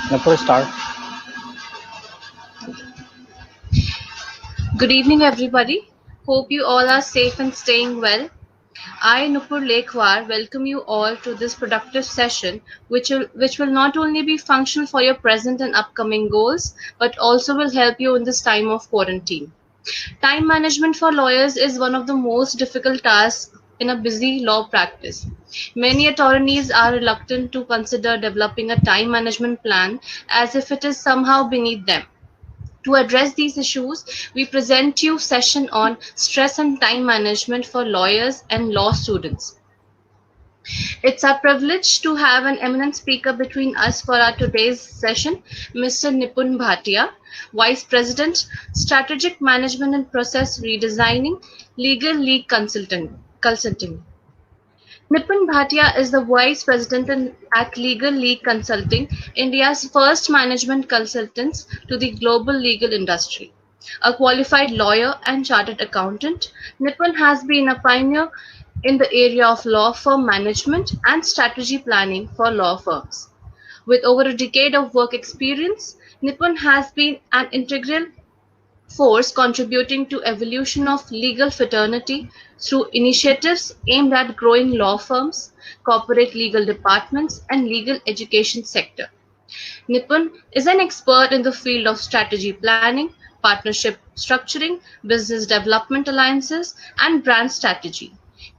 Before start, Good evening, everybody. Hope you all are safe and staying well. I, Nupur Lekhwar, welcome you all to this productive session, which will not only be functional for your present and upcoming goals, but also will help you in this time of quarantine. Time management for lawyers is one of the most difficult tasks in a busy law practice. Many attorneys are reluctant to consider developing a time management plan as if it is somehow beneath them. To address these issues, we present you session on stress and time management for lawyers and law students. It's our privilege to have an eminent speaker between us for our today's session, Mr. Nipun Bhatia, Vice President, Strategic Management and Process Redesigning, Legal League Consulting. Nipun Bhatia is the Vice President at Legal League Consulting, India's first management consultants to the global legal industry. A qualified lawyer and chartered accountant, Nipun has been a pioneer in the area of law firm management and strategy planning for law firms. With over a decade of work experience, Nipun has been an integral force contributing to evolution of legal fraternity through initiatives aimed at growing law firms, corporate legal departments, and legal education sector. Nipun is an expert in the field of strategy planning, partnership structuring, business development alliances, and brand strategy.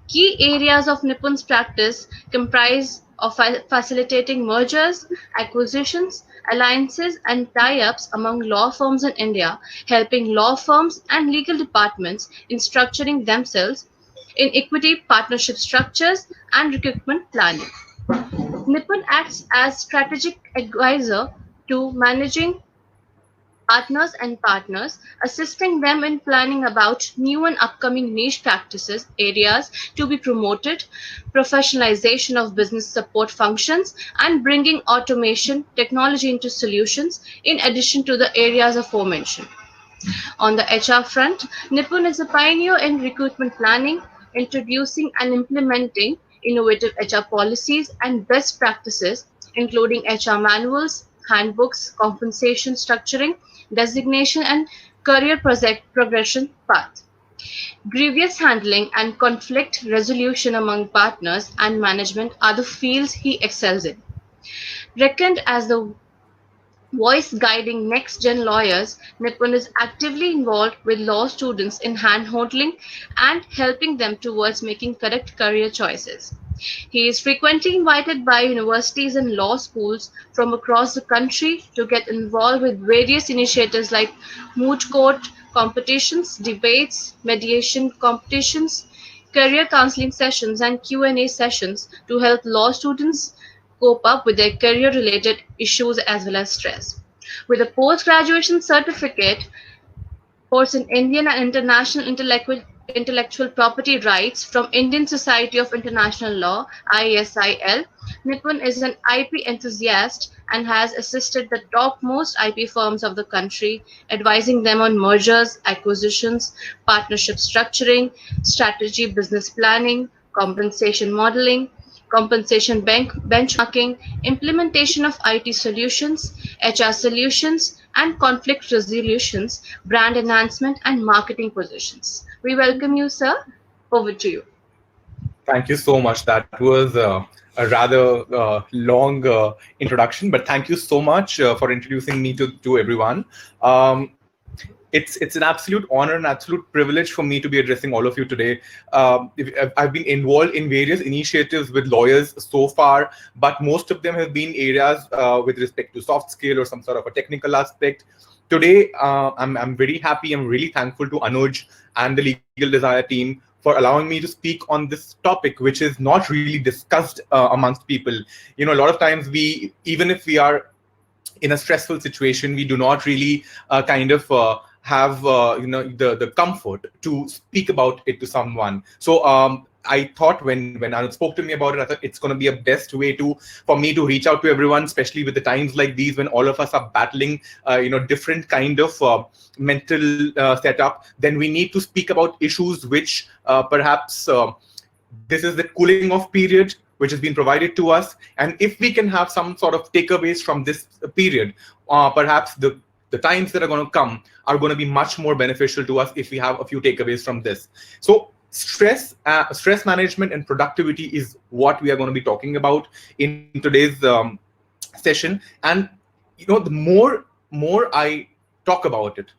Key areas of Nipun's practice comprise of facilitating mergers, acquisitions, alliances, and tie-ups among law firms in India, helping law firms and legal departments in structuring themselves in equity partnership structures and recruitment planning. Nipun acts as strategic advisor to managing partners, assisting them in planning about new and upcoming niche practices areas to be promoted, professionalization of business support functions, and bringing automation technology into solutions in addition to the areas aforementioned. On the HR front, Nipun is a pioneer in recruitment planning, introducing and implementing innovative HR policies and best practices, including HR manuals, handbooks, compensation structuring, designation, and career progression path. Grievous handling and conflict resolution among partners and management are the fields he excels in. Reckoned as the voice guiding next-gen lawyers, Nipun is actively involved with law students in hand-holding and helping them towards making correct career choices. He is frequently invited by universities and law schools from across the country to get involved with various initiatives like moot court competitions, debates, mediation competitions, career counseling sessions, and Q&A sessions to help law students cope up with their career-related issues as well as stress. With a post-graduation certificate, course in Indian and International Intellectual Property Rights from Indian Society of International Law (ISIL), Nipun is an IP enthusiast and has assisted the topmost IP firms of the country, advising them on mergers, acquisitions, partnership structuring, strategy business planning, compensation modeling, compensation benchmarking, implementation of IT solutions, HR solutions, and conflict resolutions, brand enhancement, and marketing positions. We welcome you, sir. Over to you. Thank you so much. That was a rather long introduction, but thank you so much for introducing me to everyone. It's an absolute honor and absolute privilege for me to be addressing all of you today. I've been involved in various initiatives with lawyers so far, but most of them have been areas with respect to soft skill or some sort of a technical aspect. Today, I'm very happy. I'm really thankful to Anuj and the Legal Desire team for allowing me to speak on this topic, which is not really discussed amongst people. You know, a lot of times even if we are in a stressful situation, we do not really kind of have the comfort to speak about it to someone. So I thought when Anand spoke to me about it, I thought it's going to be a best way for me to reach out to everyone, especially with the times like these when all of us are battling different kind of mental setup. Then we need to speak about issues which perhaps this is the cooling off period, which has been provided to us. And if we can have some sort of takeaways from this period, perhaps the times that are going to come are going to be much more beneficial to us if we have a few takeaways from this. So stress management and productivity is what we are going to be talking about in today's session. And the more I talk about it,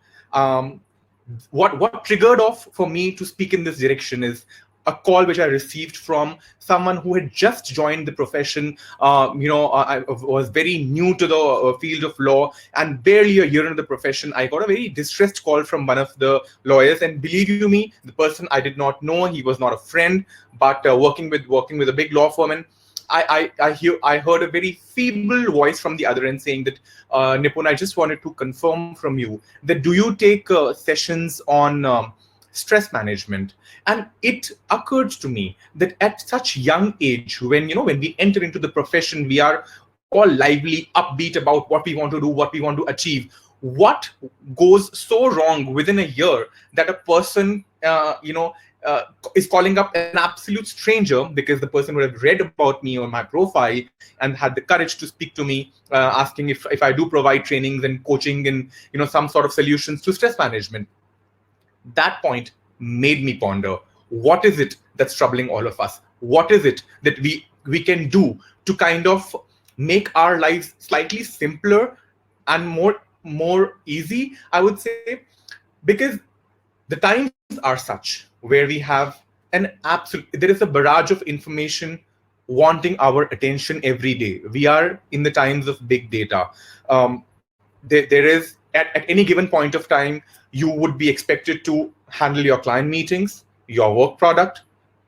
what triggered off for me to speak in this direction is a call which I received from someone who had just joined the profession. I was very new to the field of law, and barely a year into the profession, I got a very distressed call from one of the lawyers. And believe you me, the person I did not know, he was not a friend, but working with a big law firm. And I heard a very feeble voice from the other end saying that, Nipun, I just wanted to confirm from you that do you take sessions on stress management? And it occurred to me that at such young age, when we enter into the profession, we are all lively, upbeat about what we want to do, what we want to achieve. What goes so wrong within a year that a person is calling up an absolute stranger, because the person would have read about me on my profile and had the courage to speak to me, asking if I do provide trainings and coaching and some sort of solutions to stress management. That point made me ponder, what is it that's troubling all of us? What is it that we can do to kind of make our lives slightly simpler and more easy, I would say? Because the times are such where we have there is a barrage of information wanting our attention every day. We are in the times of big data. There is at any given point of time, you would be expected to handle your client meetings, your work product,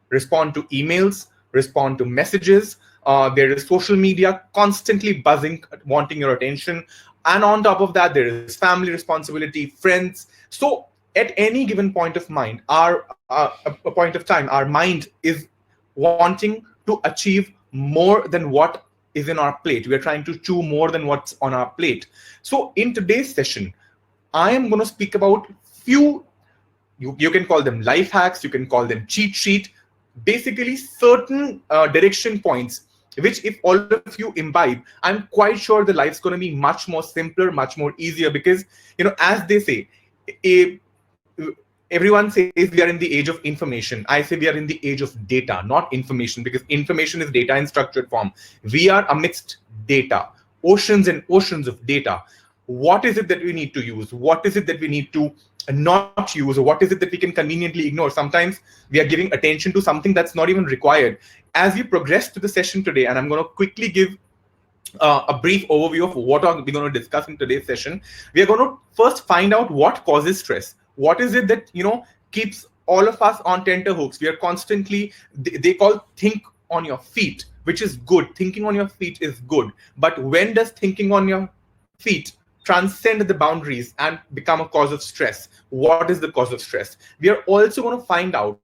respond to emails, respond to messages. There is social media constantly buzzing, wanting your attention. And on top of that, there is family responsibility, friends. So at any given point of time, our mind is wanting to achieve more than what is in our plate. We are trying to chew more than what's on our plate. So in today's session, I am going to speak about few, you can call them life hacks, you can call them cheat sheet, basically certain direction points, which if all of you imbibe, I'm quite sure the life's going to be much more simpler, much more easier. Because, as they say, everyone says we are in the age of information. I say we are in the age of data, not information, because information is data in structured form. We are amidst data, oceans and oceans of data. What is it that we need to use? What is it that we need to not use? Or what is it that we can conveniently ignore? Sometimes we are giving attention to something that's not even required. As we progress to the session today, and I'm going to quickly give a brief overview of what we're going to discuss in today's session. We are going to first find out what causes stress. What is it that keeps all of us on tenterhooks? We are constantly, they call think on your feet, which is good. Thinking on your feet is good. But when does thinking on your feet transcend the boundaries and become a cause of stress? What is the cause of stress? We are also going to find out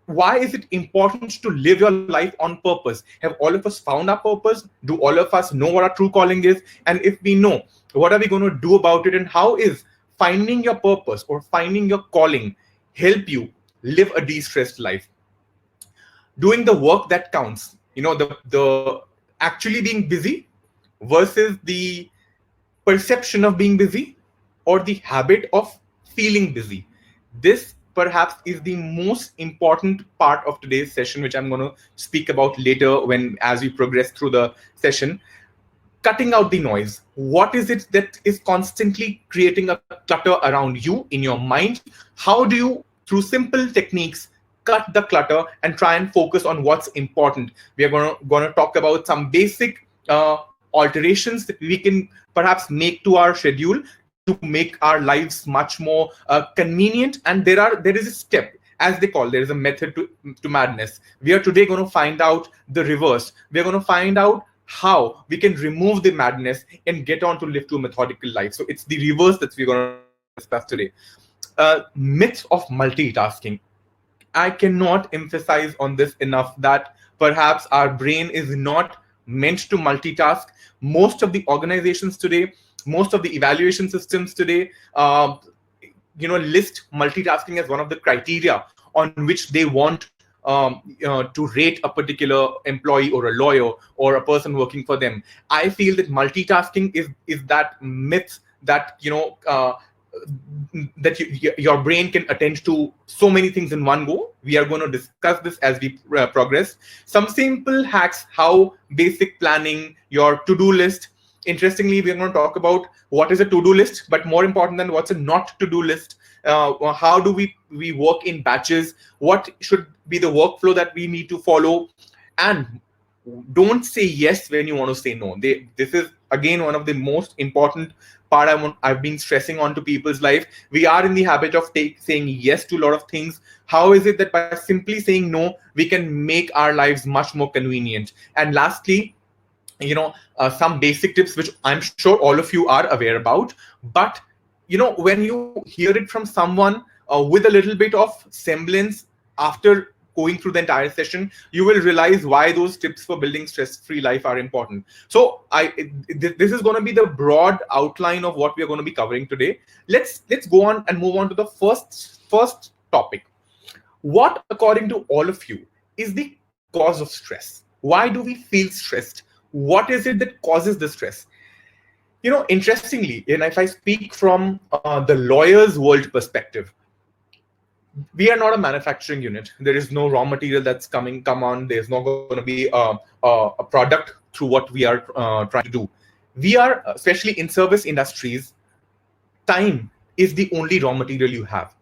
why is it important to live your life on purpose? Have all of us found our purpose? Do all of us know what our true calling is? And if we know, what are we going to do about it? And how is finding your purpose or finding your calling help you live a de-stressed life? Doing the work that counts, the actually being busy versus the perception of being busy, or the habit of feeling busy. This perhaps is the most important part of today's session, which I'm going to speak about later as we progress through the session. Cutting out the noise. What is it that is constantly creating a clutter around you in your mind? How do you, through simple techniques, cut the clutter and try and focus on what's important? We are going to talk about some basic alterations that we can perhaps make to our schedule to make our lives much more convenient. And there is a step, as they call, there is a method to madness. We are today going to find out the reverse. We are going to find out how we can remove the madness and get on to live to a methodical life. So it's the reverse that we're going to discuss today. Myths of multitasking. I cannot emphasize on this enough that perhaps our brain is not meant to multitask. Most of the organizations today, most of the evaluation systems today, list multitasking as one of the criteria on which they want to rate a particular employee or a lawyer or a person working for them. I feel that multitasking is that myth that your brain can attend to so many things in one go. We are going to discuss this as we progress. Some simple hacks, how basic planning, your to-do list. Interestingly, we're going to talk about what is a to-do list, but more important than what's a not to-do list. How do we work in batches? What should be the workflow that we need to follow? And don't say yes when you want to say no. This is again one of the most important part I've been stressing on to people's life. We are in the habit of saying yes to a lot of things. How is it that by simply saying no, we can make our lives much more convenient? And lastly, some basic tips which I'm sure all of you are aware about, but when you hear it from someone with a little bit of semblance after going through the entire session, you will realize why those tips for building stress-free life are important. So this is going to be the broad outline of what we are going to be covering today. Let's go on and move on to the first topic. What, according to all of you, is the cause of stress? Why do we feel stressed? What is it that causes the stress? Interestingly, and if I speak from the lawyer's world perspective, we are not a manufacturing unit. There is no raw material that's come on. There's not going to be a product through what we are trying to do. We are, especially in service industries, time is the only raw material you have.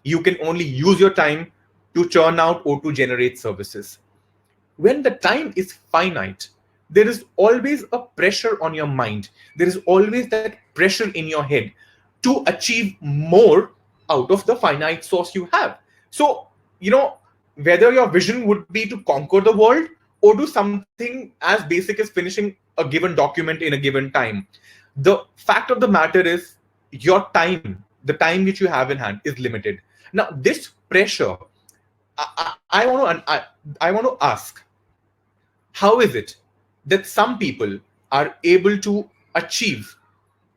You can only use your time to churn out or to generate services. When the time is finite, there is always a pressure on your mind. There is always that pressure in your head to achieve more out of the finite source you have. So, whether your vision would be to conquer the world or do something as basic as finishing a given document in a given time, the fact of the matter is your time, the time which you have in hand, is limited. Now, this pressure, I want to ask, how is it that some people are able to achieve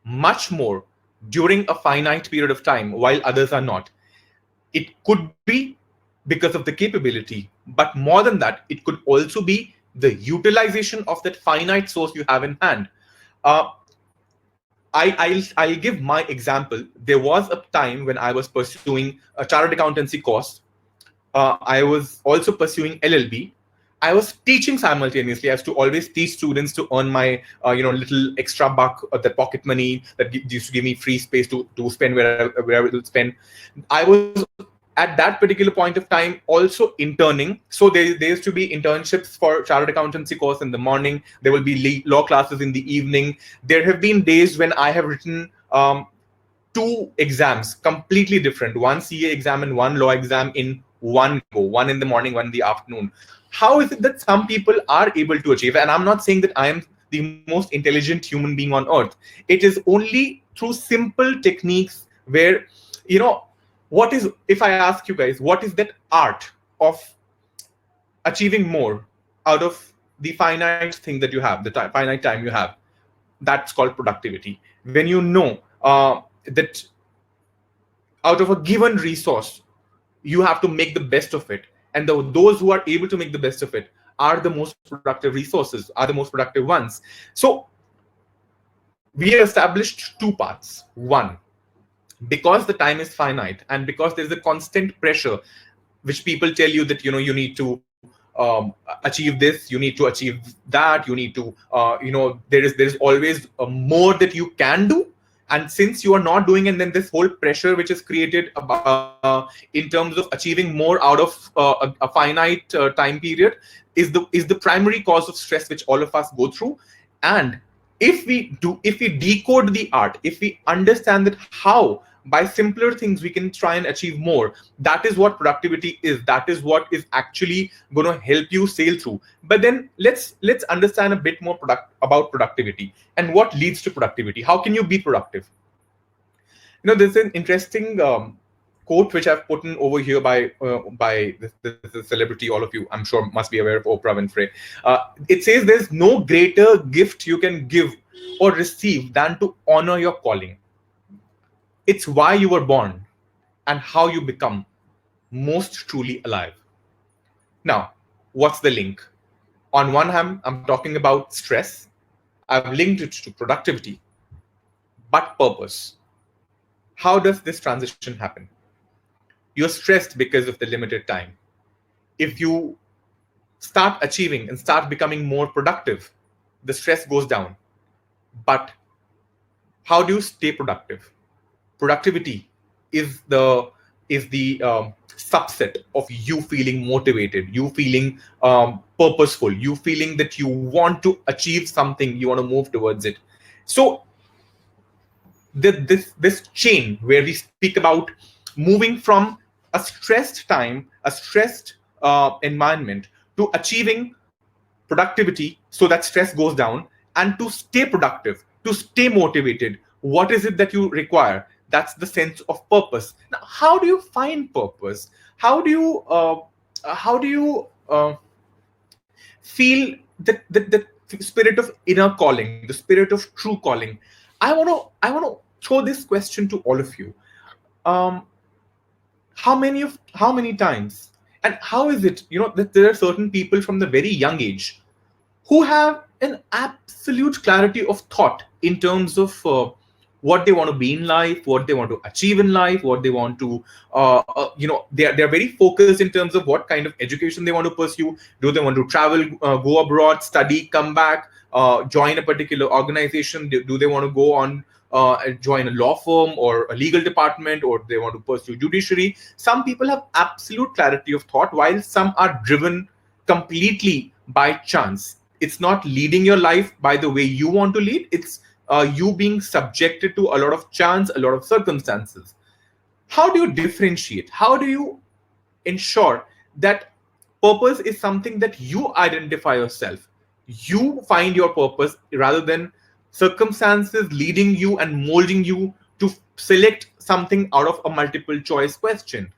much more during a finite period of time while others are not? It could be because of the capability, but more than that, it could also be the utilization of that finite source you have in hand. I'll give my example. There was a time when I was pursuing a chartered accountancy course. I was also pursuing LLB. I was teaching simultaneously. I was to always teach students to earn my little extra buck, the pocket money that used to give me free space to spend wherever it will spend. I was at that particular point of time also interning. So there used to be internships for chartered accountancy course in the morning. There will be law classes in the evening. There have been days when I have written 2 exams, completely different, one CA exam and one law exam in one go, one in the morning, one in the afternoon. How is it that some people are able to achieve? And I'm not saying that I am the most intelligent human being on earth. It is only through simple techniques where, if I ask you guys, what is that art of achieving more out of the finite thing that you have, the finite time you have? That's called productivity. When you know that out of a given resource, you have to make the best of it. And those who are able to make the best of it are the most productive resources, are the most productive ones. So we have established 2 parts. One, because the time is finite and because there's a constant pressure, which people tell you that, you need to achieve this, you need to achieve that, you need to, there is always more that you can do. And since you are not doing it, then this whole pressure which is created in terms of achieving more out of a finite time period is the primary cause of stress which all of us go through. And if we decode the art, if we understand that how by simpler things we can try and achieve more, that is what productivity is. That is what is actually going to help you sail through. But then let's understand a bit more about productivity and what leads to productivity. How can you be productive? There's an interesting quote which I've put in over here by this celebrity. All of you, I'm sure, must be aware of Oprah Winfrey. It says, "There's no greater gift you can give or receive than to honor your calling. It's why you were born and how you become most truly alive." Now, what's the link? On one hand, I'm talking about stress. I've linked it to productivity, but purpose. How does this transition happen? You're stressed because of the limited time. If you start achieving and start becoming more productive, the stress goes down. But how do you stay productive? Productivity is the subset of you feeling motivated, you feeling purposeful, you feeling that you want to achieve something, you want to move towards it. So this chain where we speak about moving from a stressed time, a stressed environment, to achieving productivity so that stress goes down, and to stay productive, to stay motivated, what is it that you require? That's the sense of purpose. Now, how do you find purpose? How do you feel the spirit of inner calling, the spirit of true calling? I want to throw this question to all of you. um, how many times, and how is it, that there are certain people from the very young age who have an absolute clarity of thought in terms of what they want to be in life, what they want to achieve in life, what they want to, they're very focused in terms of what kind of education they want to pursue. Do they want to travel, go abroad, study, come back, join a particular organization? Do they want to go on, join a law firm or a legal department, or they want to pursue judiciary? Some people have absolute clarity of thought, while some are driven completely by chance. It's not leading your life by the way you want to lead. It's you being subjected to a lot of chance, a lot of circumstances. How do you differentiate? How do you ensure that purpose is something that you identify yourself? You find your purpose rather than circumstances leading you and molding you to select something out of a multiple choice question.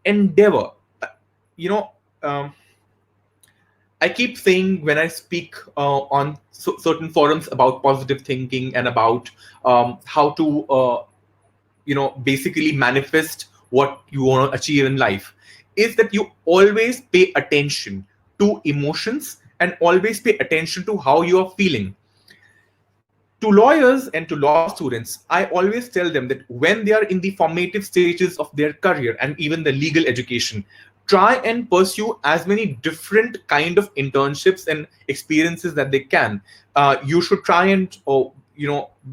Endeavor. You know, um, I keep saying when I speak on certain forums about positive thinking and about how to, basically manifest what you want to achieve in life, is that you always pay attention to emotions and always pay attention to how you are feeling. To lawyers and to law students, I always tell them that when they are in the formative stages of their career and even the legal education, try and pursue as many different kind of internships and experiences that they can. You should try and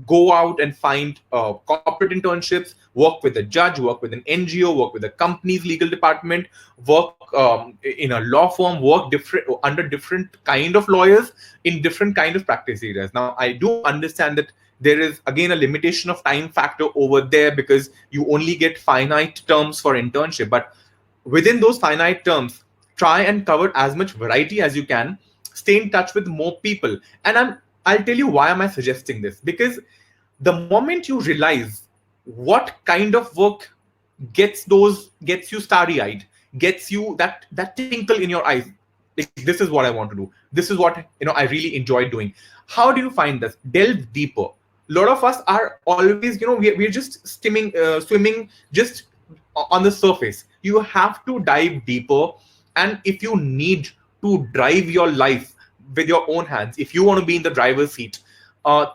go out and find corporate internships, work with a judge, work with an NGO, work with a company's legal department, work in a law firm, work different under different kind of lawyers in different kind of practice areas. Now, I do understand that there is again a limitation of time factor over there, because you only get finite terms for internship. But within those finite terms, try and cover as much variety as you can. Stay in touch with more people. And I'll tell you why am I suggesting this. Because the moment you realize what kind of work gets you starry-eyed, gets you that tinkle in your eyes, like, this is what I want to do, this is what I really enjoy doing. How do you find this? Delve deeper. A lot of us are always, we're just swimming just on the surface. You have to dive deeper. And if you need to drive your life with your own hands, if you want to be in the driver's seat,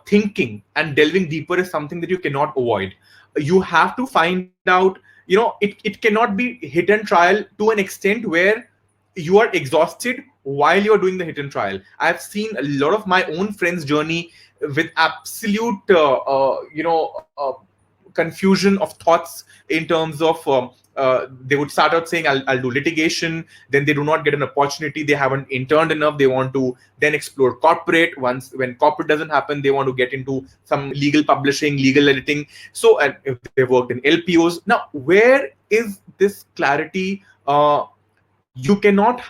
thinking and delving deeper is something that you cannot avoid. You have to find out, it cannot be hit and trial to an extent where you are exhausted while you're doing the hit and trial. I've seen a lot of my own friends' journey with absolute, confusion of thoughts in terms of they would start out saying, I'll do litigation. Then they do not get an opportunity. They haven't interned enough. They want to then explore corporate. Once when corporate doesn't happen, they want to get into some legal publishing, legal editing. So, and if they worked in LPOs. Now, where is this clarity? You cannot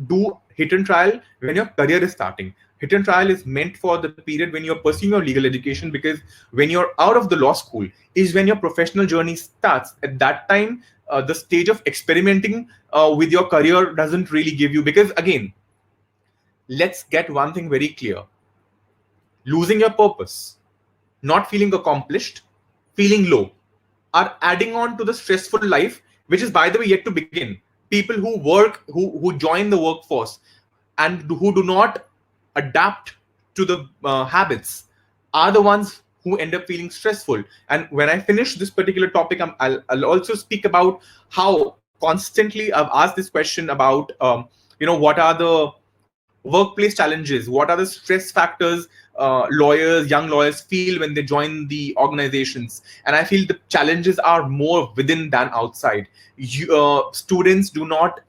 do hit and trial when your career is starting. Hit and trial is meant for the period when you're pursuing your legal education, because when you're out of the law school is when your professional journey starts. At that time, the stage of experimenting with your career doesn't really give you, because again, let's get one thing very clear. Losing your purpose, not feeling accomplished, feeling low, are adding on to the stressful life, which is, by the way, yet to begin. people who work, who join the workforce and who do not adapt to the habits are the ones who end up feeling stressful. And when I finish this particular topic, I'll also speak about how constantly I've asked this question about what are the workplace challenges, what are the stress factors young lawyers feel when they join the organizations. And I feel the challenges are more within than outside. Students do not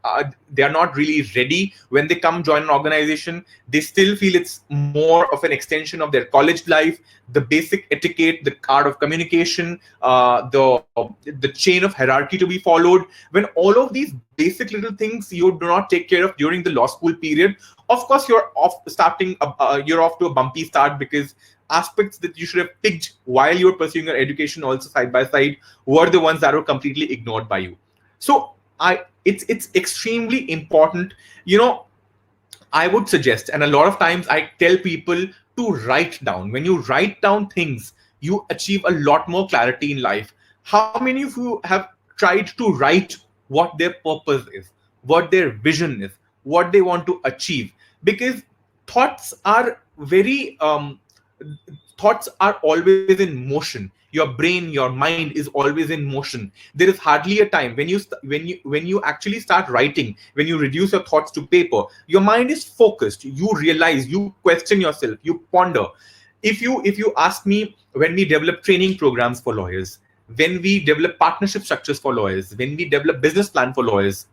they are not really ready when they come join an organization. They still feel it's more of an extension of their college life, the basic etiquette, the art of communication, the chain of hierarchy to be followed. When all of these basic little things you do not take care of during the law school period, of course you're off to a bumpy start, because aspects that you should have picked while you were pursuing your education also side by side were the ones that were completely ignored by you. So it's extremely important. I would suggest, and a lot of times I tell people to write down. When you write down things, you achieve a lot more clarity in life. How many of you have tried to write what their purpose is, what their vision is, what they want to achieve? Because thoughts are thoughts are always in motion. Your brain, your mind is always in motion. There is hardly a time when you actually start writing, when you reduce your thoughts to paper, your mind is focused. You realize, you question yourself, you ponder. If you ask me, when we develop training programs for lawyers, when we develop partnership structures for lawyers, when we develop business plan for lawyers,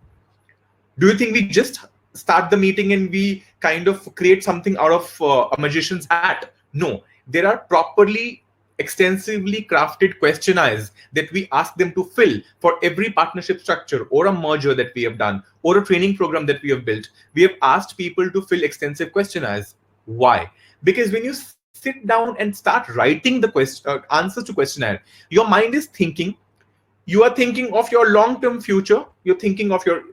do you think we just start the meeting and we kind of create something out of a magician's hat? No, there are properly extensively crafted questionnaires that we ask them to fill for every partnership structure or a merger that we have done or a training program that we have built. We have asked people to fill extensive questionnaires. Why? Because when you sit down and start writing the answers to questionnaire, your mind is thinking. You are thinking of your long-term future. You're thinking of your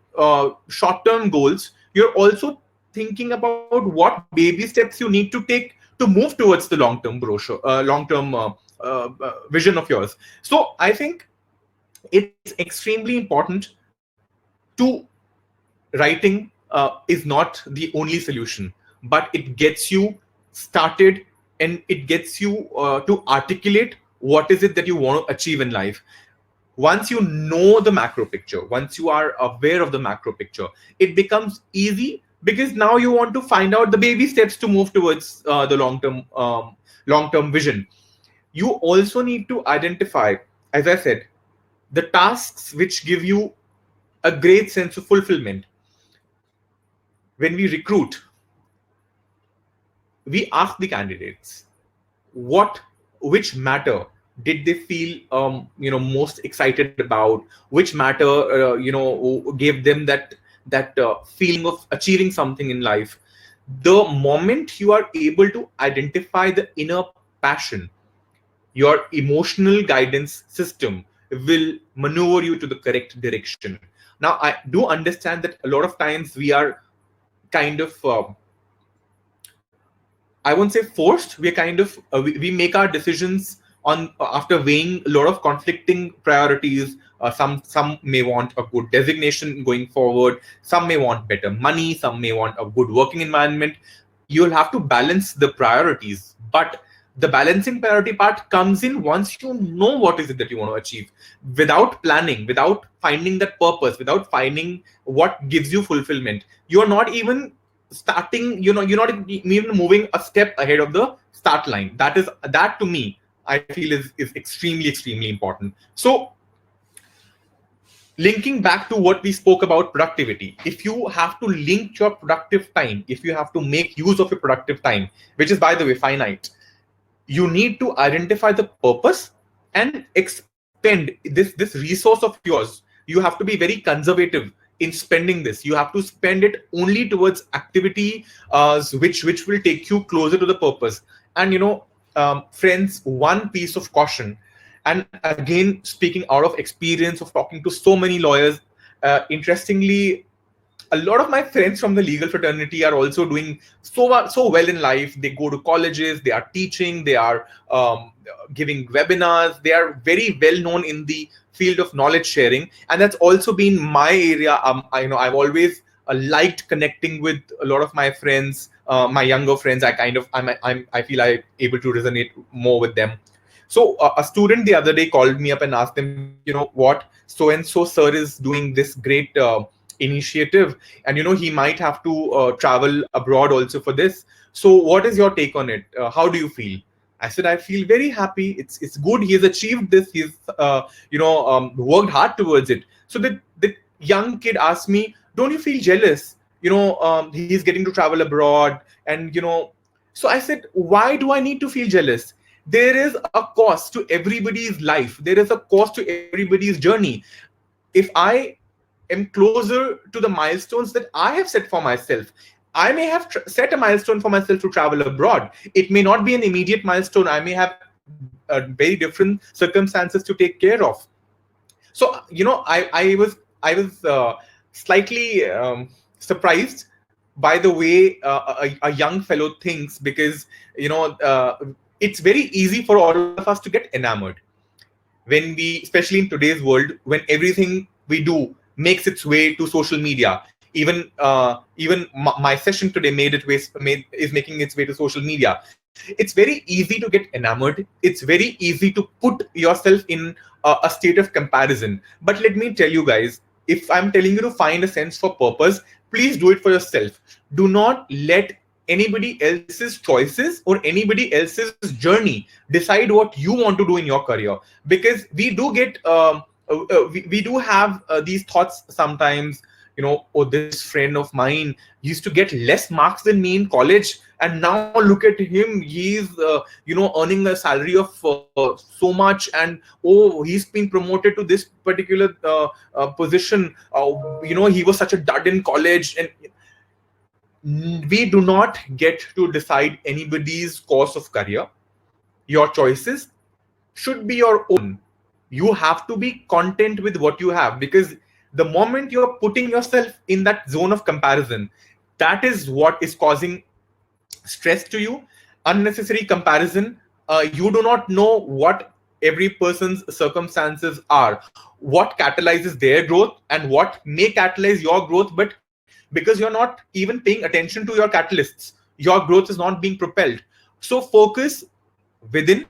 short-term goals. You're also thinking about what baby steps you need to take to move towards the long-term vision of yours. So I think it's extremely important to writing is not the only solution, but it gets you started, and it gets you to articulate what is it that you want to achieve in life. Once you know the macro picture, once you are aware of the macro picture, it becomes easy, because now you want to find out the baby steps to move towards the long-term vision. You also need to identify, as I said, the tasks which give you a great sense of fulfillment. When we recruit, we ask the candidates which matter did they feel most excited about, which matter gave them that feeling of achieving something in life. The moment you are able to identify the inner passion, your emotional guidance system will maneuver you to the correct direction. Now, I do understand that a lot of times we are kind of I won't say forced. We are kind of we make our decisions on after weighing a lot of conflicting priorities. Some may want a good designation going forward. Some may want better money. Some may want a good working environment. You'll have to balance the priorities, but the balancing priority part comes in once you know what is it that you want to achieve. Without planning, without finding that purpose, without finding what gives you fulfillment, you're not even starting. You're not even moving a step ahead of the start line. That to me, I feel is extremely important. So linking back to what we spoke about productivity, if you have to link your productive time, if you have to make use of your productive time, which is, by the way, finite, you need to identify the purpose and expend this resource of yours. You have to be very conservative in spending this. You have to spend it only towards activity which will take you closer to the purpose. And friends, one piece of caution, and again, speaking out of experience of talking to so many lawyers, interestingly, a lot of my friends from the legal fraternity are also doing so well in life. They go to colleges, they are teaching, they are giving webinars, they are very well known in the field of knowledge sharing, and that's also been my area. I've always liked connecting with a lot of my friends, my younger friends. I feel I'm able to resonate more with them. So a student the other day called me up and asked them, what, so and so sir is doing this great initiative, and he might have to travel abroad also for this. So what is your take on it? How do you feel? I said, I feel very happy. It's good. He has achieved this. He's worked hard towards it. So the young kid asked me, don't you feel jealous? He's getting to travel abroad, and So I said, why do I need to feel jealous? There is a cost to everybody's life. There is a cost to everybody's journey. If I am closer to the milestones that I have set for myself, I may have set a milestone for myself to travel abroad. It may not be an immediate milestone. I may have very different circumstances to take care of. So I was slightly surprised by the way a young fellow thinks, because it's very easy for all of us to get enamored when we, especially in today's world, when everything we do makes its way to social media. Even my session today is making its way to social media. It's very easy to get enamored. It's very easy to put yourself in a state of comparison. But let me tell you guys, if I'm telling you to find a sense for purpose, please do it for yourself. Do not let anybody else's choices or anybody else's journey decide what you want to do in your career. Because we do get we do have these thoughts sometimes, oh, this friend of mine used to get less marks than me in college, and now look at him, he's earning a salary of so much, and oh, he's been promoted to this particular position. He was such a dud in college. And we do not get to decide anybody's course of career. Your choices should be your own. You have to be content with what you have, because the moment you're putting yourself in that zone of comparison, that is what is causing stress to you. Unnecessary comparison. You do not know what every person's circumstances are, what catalyzes their growth and what may catalyze your growth. But because you're not even paying attention to your catalysts, your growth is not being propelled. So focus within,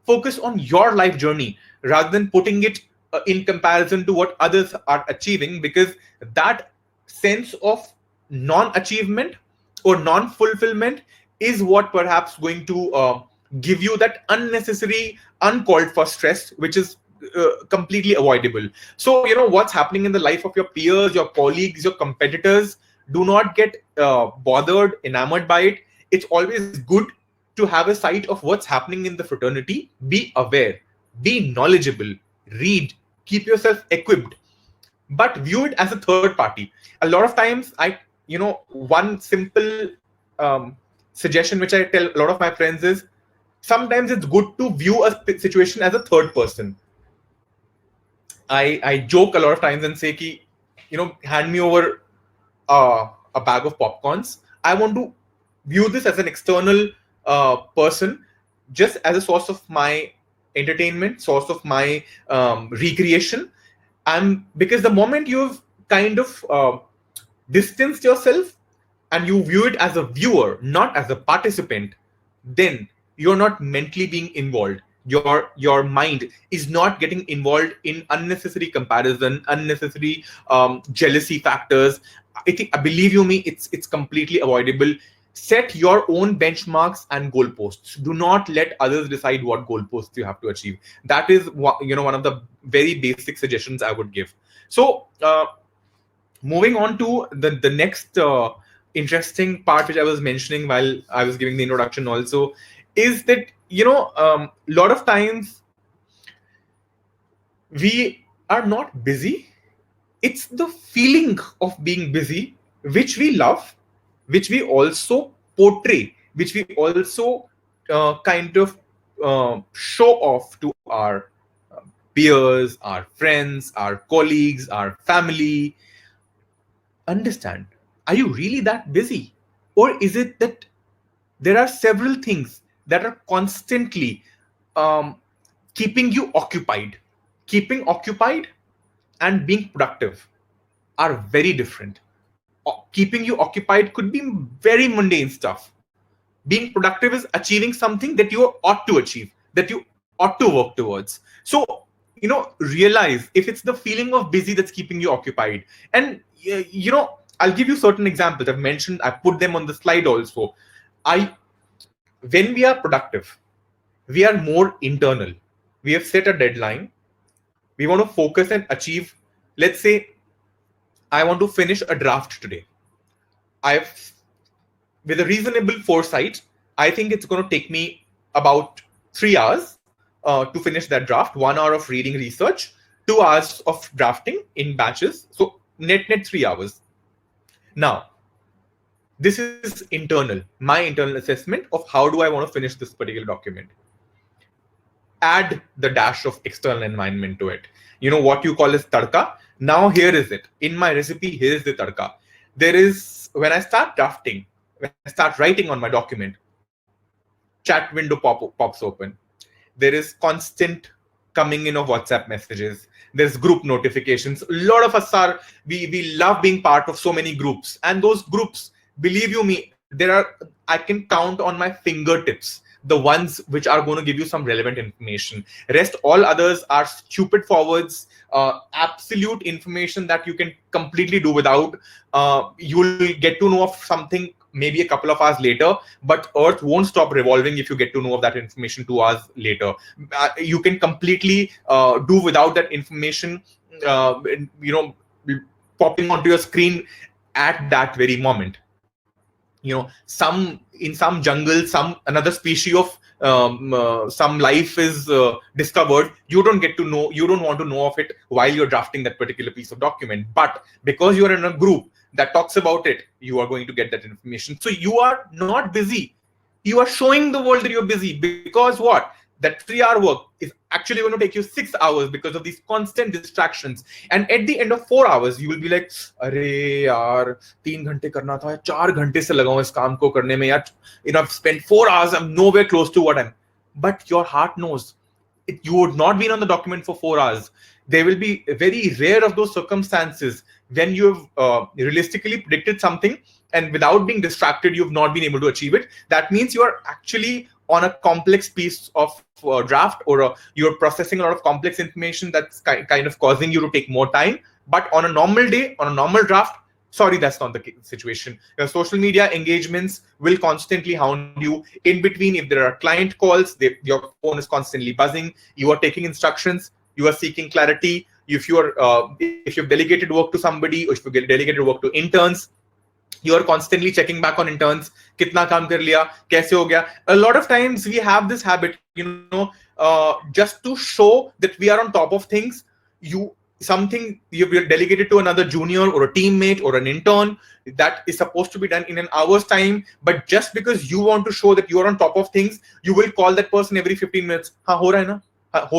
focus on your life journey rather than putting it in comparison to what others are achieving, because that sense of non-achievement or non-fulfillment is what perhaps going to give you that unnecessary, uncalled for stress, which is completely avoidable. So what's happening in the life of your peers, your colleagues, your competitors, do not get bothered, enamored by it. It's always good to have a sight of what's happening in the fraternity. Be aware, be knowledgeable, read, keep yourself equipped, but view it as a third party. A lot of times, one simple suggestion which I tell a lot of my friends is, sometimes it's good to view a situation as a third person. I joke a lot of times and say, hand me over a bag of popcorns. I want to view this as an external person, just as a source of my entertainment, source of my recreation. And because the moment you've kind of distanced yourself and you view it as a viewer, not as a participant, then you're not mentally being involved. Your mind is not getting involved in unnecessary comparison, unnecessary jealousy factors. Believe you me, it's completely avoidable. Set your own benchmarks and goalposts. Do not let others decide what goalposts you have to achieve. That is one of the very basic suggestions I would give. So moving on to the next interesting part, which I was mentioning while I was giving the introduction also, is that a lot of times we are not busy. It's the feeling of being busy, which we love, which we also portray, which we also kind of show off to our peers, our friends, our colleagues, our family. Understand, are you really that busy? Or is it that there are several things that are constantly keeping you occupied? keeping occupied and being productive are very different. Keeping you occupied could be very mundane stuff. Being productive is achieving something that you ought to achieve, that you ought to work towards. So, realize if it's the feeling of busy that's keeping you occupied. And, I'll give you certain examples. I've mentioned, I put them on the slide also. When we are productive, we are more internal. We have set a deadline. We want to focus and achieve. Let's say I want to finish a draft today. With a reasonable foresight, I think it's going to take me about 3 hours to finish that draft. 1 hour of reading research, 2 hours of drafting in batches. So net 3 hours. Now, this is internal, my internal assessment of how do I want to finish this particular document. Add the dash of external environment to it. What you call as tadka. Now here is it. In my recipe, here is the tadka. There is, when I start drafting, when I start writing on my document, chat window pops open. There is constant coming in of WhatsApp messages. There's group notifications. A lot of us we love being part of so many groups. And those groups, believe you me, I can count on my fingertips the ones which are going to give you some relevant information. Rest, all others are stupid forwards, absolute information that you can completely do without. You'll get to know of something maybe a couple of hours later, but Earth won't stop revolving if you get to know of that information 2 hours later. You can completely do without that information, popping onto your screen at that very moment. In some jungle, another species of some life is discovered. You don't want to know of it while you're drafting that particular piece of document. But because you're in a group that talks about it, you are going to get that information. So you are not busy. You are showing the world that you're busy, because what? That 3-hour work is actually going to take you 6 hours because of these constant distractions. And at the end of 4 hours, you will be like, "Arey yaar, 3 घंटे करना था, 4 घंटे से लगा हूं इस काम को करने में यार. I've spent 4 hours. I'm nowhere close to what I'm." But your heart knows you would not be on the document for 4 hours. There will be very rare of those circumstances when you have realistically predicted something, and without being distracted, you've not been able to achieve it. That means you are actually on a complex piece of draft, or you're processing a lot of complex information that's kind of causing you to take more time. But on a normal day, on a normal draft, sorry, that's not the situation. Your social media engagements will constantly hound you. In between, if there are client calls, your phone is constantly buzzing. You are taking instructions. You are seeking clarity. If you've delegated work to somebody, or if you get delegated work to interns, you are constantly checking back on interns. Kitna kaam kar liya? Kaise ho gaya? A lot of times we have this habit, just to show that we are on top of things. Something you're delegated to another junior or a teammate or an intern that is supposed to be done in an hour's time, but just because you want to show that you are on top of things, you will call that person every 15 minutes. Ha, ho raha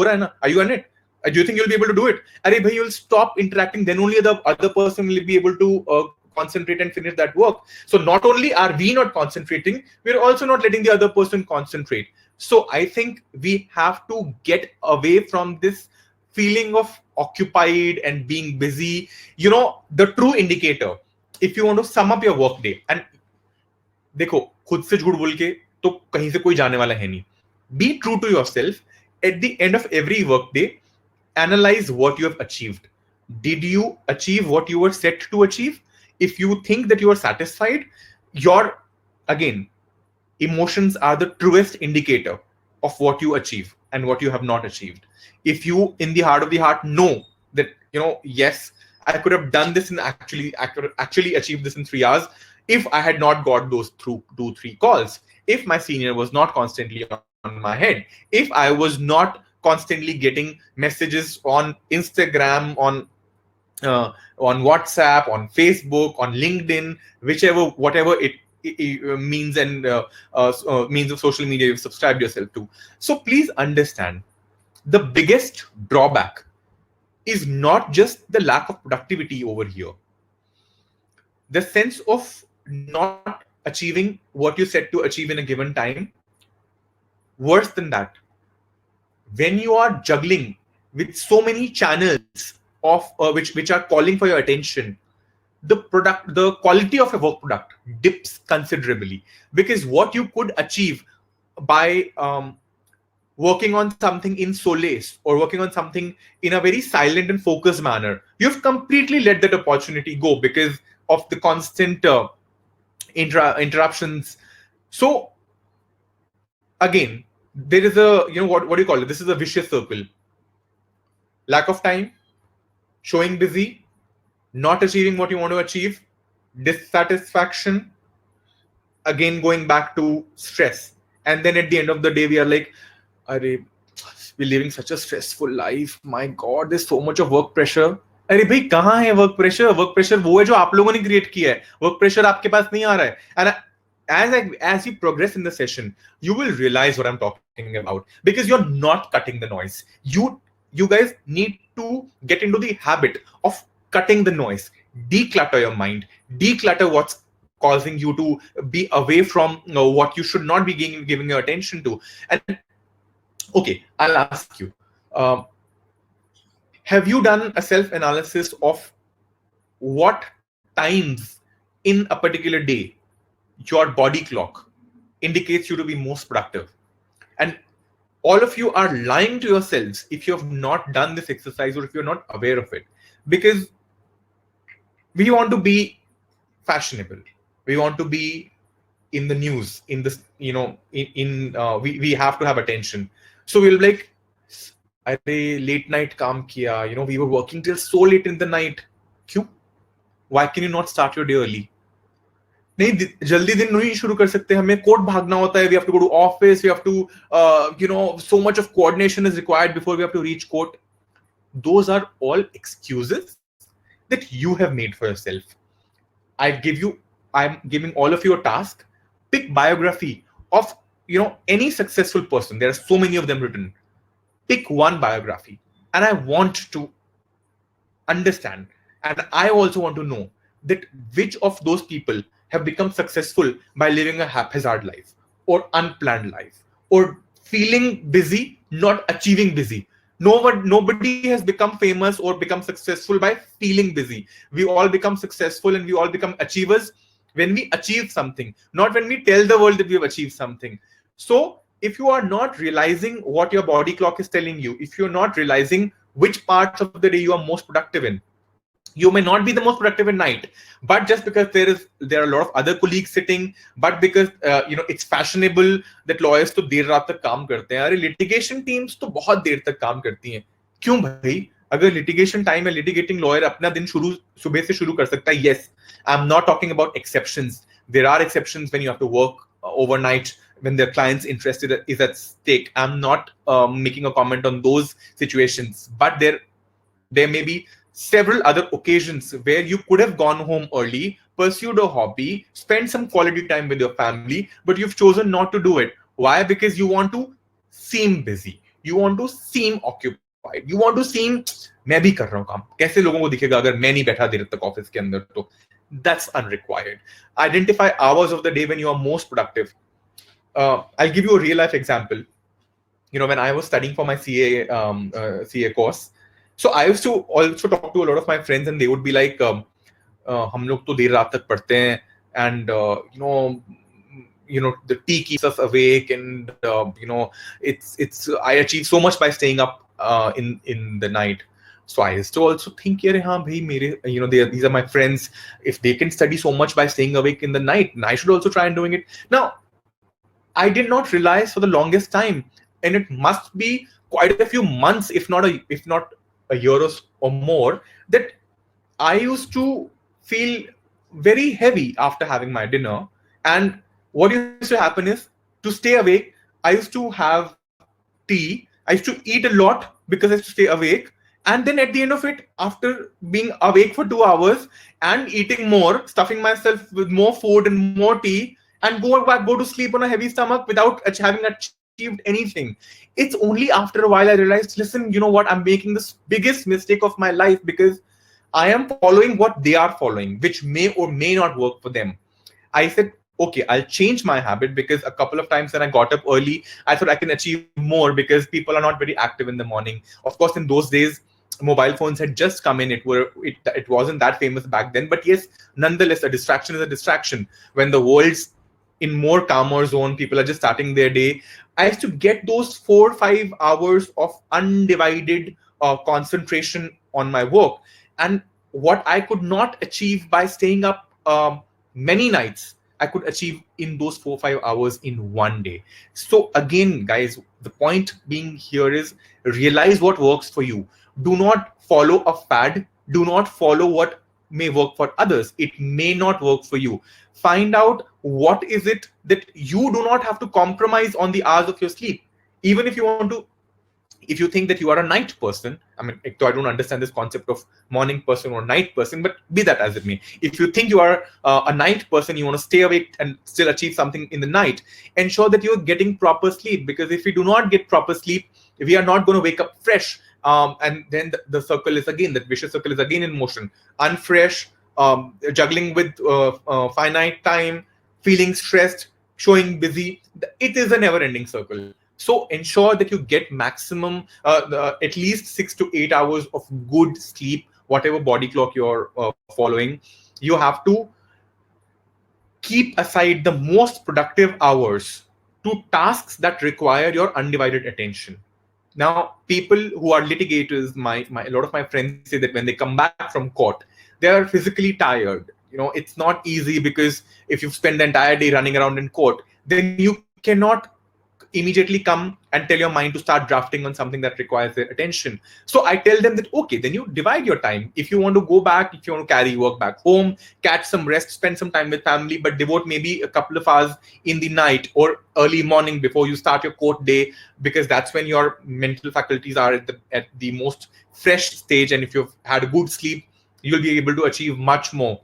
hai na? Are you on it? Do you think you'll be able to do it? Arey bhai, you'll stop interacting. Then only the other person will be able to concentrate and finish that work. So not only are we not concentrating, we're also not letting the other person concentrate. So I think we have to get away from this feeling of occupied and being busy. The true indicator, if you want to sum up your work day, and देखो, खुद से झूठ बोल के तो कहीं से कोई जाने वाला है नहीं. Be true to yourself. At the end of every work day, analyze what you have achieved. Did you achieve what you were set to achieve? If you think that you are satisfied, again, emotions are the truest indicator of what you achieve and what you have not achieved. If you, in the heart of the heart, know that, yes, I could have done this and actually achieved this in 3 hours if I had not got those 2-3 calls, if my senior was not constantly on my head, if I was not constantly getting messages on Instagram, on WhatsApp, on Facebook, on LinkedIn, whatever it means, and means of social media you've subscribed yourself to. So please understand, the biggest drawback is not just the lack of productivity over here. The sense of not achieving what you set to achieve in a given time. Worse than that, when you are juggling with so many channels of which are calling for your attention, the quality of a work product dips considerably, because what you could achieve by working on something in solace or working on something in a very silent and focused manner, you've completely let that opportunity go because of the constant interruptions. So again, there is a, what do you call it, this is a vicious circle. Lack of time, showing busy, not achieving what you want to achieve, dissatisfaction, again going back to stress. And then at the end of the day we are like, Arey, we're living such a stressful life, my god, there's so much of work pressure. अरे भाई कहाँ है work pressure? Work pressure वो है जो आप लोगों ने क्रिएट किया है, वर्क प्रेशर आपके पास नहीं आ रहा है. And as you progress in the session, you will realize what I'm talking about, because you're not cutting the noise. You guys need to get into the habit of cutting the noise. Declutter your mind, declutter what's causing you to be away from what you should not be giving your attention to. And okay, I'll ask you, have you done a self-analysis of what times in a particular day your body clock indicates you to be most productive? And all of you are lying to yourselves if you have not done this exercise or if you're not aware of it, because we want to be fashionable, we want to be in the news, in this, we have to have attention. So we'll be like, Arey, late night kaam kiya, we were working till so late in the night. Kyun? Why can you not start your day early? नहीं, जल्दी दिन नहीं शुरू कर सकते, हमें court भागना होता है, we have to go to office, we have to so much of coordination is required before we have to reach court. Those are all excuses that you have made for yourself. I'm giving all of you a task. Pick biography of any successful person. There are so many of them written. Pick one biography, and I want to understand, and I also want to know that which of those people have become successful by living a haphazard life or unplanned life or feeling busy, not achieving busy. Nobody has become famous or become successful by feeling busy. We all become successful and we all become achievers when we achieve something, not when we tell the world that we have achieved something. So if you are not realizing what your body clock is telling you, if you're not realizing which parts of the day you are most productive in, you may not be the most productive at night, but just because there are a lot of other colleagues sitting, but because it's fashionable that lawyers तो देर रात तक काम करते हैं. अरे litigation teams तो बहुत देर तक काम करती हैं. क्यों भाई? अगर litigation time है, litigating lawyer अपना दिन सुबह से शुरू कर सकता है. Yes, I'm not talking about exceptions. There are exceptions when you have to work overnight, when the client's interest is at stake. I'm not making a comment on those situations, but there may be several other occasions where you could have gone home early, pursued a hobby, spent some quality time with your family, but you've chosen not to do it. Why? Because you want to seem busy. You want to seem occupied. You want to seem, मैं भी कर रहा हूँ काम. कैसे लोगों को दिखेगा अगर मैं नहीं बैठा देर तक ऑफिस के अंदर? तो that's unrequired. Identify hours of the day when you are most productive. I'll give you a real life example. When I was studying for my CA course, so I used to also talk to a lot of my friends, and they would be like, हम लोग तो देर रात तक पढ़ते हैं, and the tea keeps us awake, and it's I achieve so much by staying up in the night. So I used to also think, यार हाँ भाई मेरे these are my friends, if they can study so much by staying awake in the night, I should also try and doing it. Now I did not realize for the longest time, and it must be quite a few months, if not a year or more, that I used to feel very heavy after having my dinner. And what used to happen is, to stay awake, I used to have tea. I used to eat a lot because I used to stay awake. And then at the end of it, after being awake for 2 hours and eating more, stuffing myself with more food and more tea, and go to sleep on a heavy stomach without having achieved anything. It's only after a while I realized, listen, you know what? I'm making this biggest mistake of my life because I am following what they are following, which may or may not work for them. I said, okay, I'll change my habit, because a couple of times when I got up early, I thought I can achieve more because people are not very active in the morning. Of course, in those days, mobile phones had just come in. It wasn't that famous back then. But yes, nonetheless, a distraction is a distraction. When the world's in more calmer zone, people are just starting their day. I used to get those 4 or 5 hours of undivided concentration on my work, and what I could not achieve by staying up many nights, I could achieve in those 4 or 5 hours in one day. So again, guys, the point being here is realize what works for you. Do not follow a fad. Do not follow what may work for others. It may not work for you. Find out what is it that you do not have to compromise on the hours of your sleep. Even if you want to, if you think that you are a night person, I mean, I don't understand this concept of morning person or night person, but be that as it may, if you think you are a night person, you want to stay awake and still achieve something in the night, ensure that you're getting proper sleep. Because if we do not get proper sleep, we are not going to wake up fresh. And then the circle is again, that vicious circle is again in motion. Unfresh, juggling with finite time, feeling stressed, showing busy. It is a never ending circle. So ensure that you get maximum, at least 6 to 8 hours of good sleep, whatever body clock you're following. You have to keep aside the most productive hours to tasks that require your undivided attention. Now, people who are litigators, a lot of my friends say that when they come back from court, they are physically tired. It's not easy, because if you've spent the entire day running around in court, then you cannot immediately come and tell your mind to start drafting on something that requires their attention. So I tell them that, okay, then you divide your time. If you want to go back, if you want to carry work back home, catch some rest, spend some time with family, but devote maybe a couple of hours in the night or early morning before you start your court day, because that's when your mental faculties are at the most fresh stage. And if you've had a good sleep, you'll be able to achieve much more.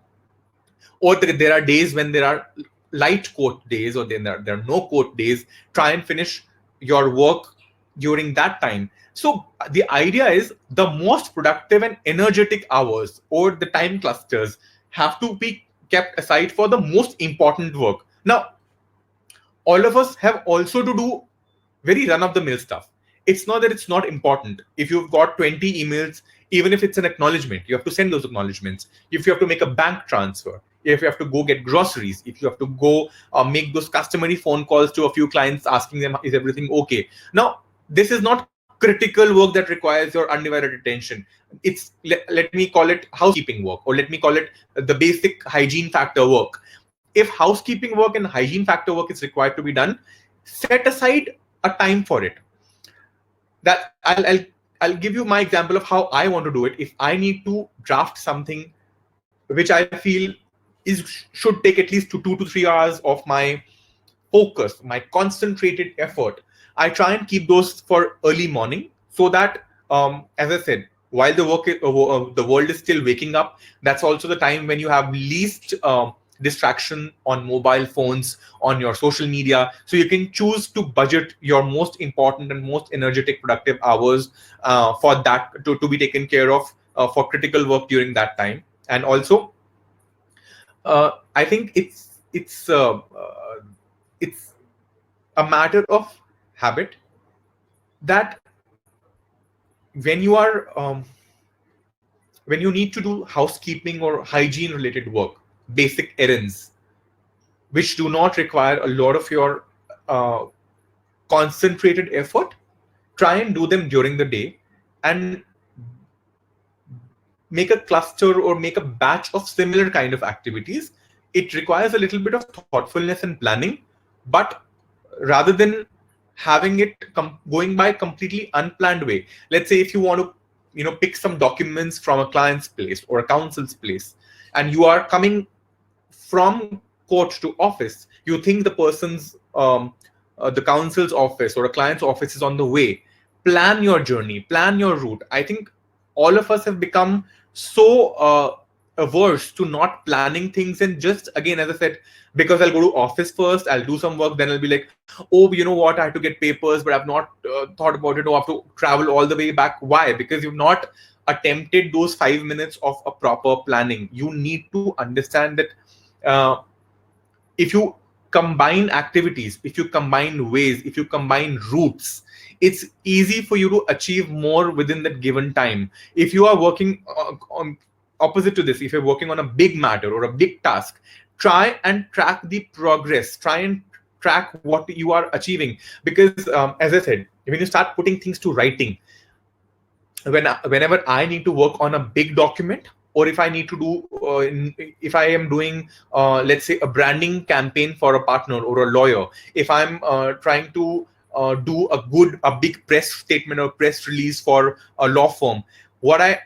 Or there are days when there are light court days, or then there are no court days. Try and finish your work during that time. So the idea is the most productive and energetic hours, or the time clusters, have to be kept aside for the most important work. Now, all of us have also to do very run-of-the-mill stuff. It's not that it's not important. If you've got 20 emails, even if it's an acknowledgement, you have to send those acknowledgements. If you have to make a bank transfer, if you have to go get groceries, if you have to go make those customary phone calls to a few clients asking them, is everything okay? Now, this is not critical work that requires your undivided attention. It's, let me call it housekeeping work, or let me call it the basic hygiene factor work. If housekeeping work and hygiene factor work is required to be done, set aside a time for it. That I'll give you my example of how I want to do it. If I need to draft something which I feel should take at least 2 to 3 hours of my focus, my concentrated effort, I try and keep those for early morning, so that, as I said, while the world is still waking up, that's also the time when you have least distraction on mobile phones, on your social media. So you can choose to budget your most important and most energetic productive hours for that to be taken care of for critical work during that time. And also, I think it's a matter of habit that when you are when you need to do housekeeping or hygiene related work, basic errands, which do not require a lot of your concentrated effort, try and do them during the day, and make a cluster or make a batch of similar kind of activities. It requires a little bit of thoughtfulness and planning, but rather than having it going by completely unplanned way. Let's say if you want to pick some documents from a client's place or a counsel's place, and you are coming from court to office, you think the person's the counsel's office or a client's office is on the way. Plan your journey, plan your route. I think all of us have become so averse to not planning things, and just, again, as I said, because I'll go to office first, I'll do some work, then I'll be like, oh, you know what, I have to get papers, but I've not thought about it, or I have to travel all the way back. Why? Because you've not attempted those 5 minutes of a proper planning. You need to understand that if you combine activities, if you combine ways, if you combine routes, it's easy for you to achieve more within that given time. If you are working on opposite to this, if you're working on a big matter or a big task, try and track the progress, try and track what you are achieving. Because as I said, when you start putting things to writing, whenever I need to work on a big document, or if I need to do if I am doing let's say a branding campaign for a partner or a lawyer, if I'm trying to do a big press statement or press release for a law firm, what I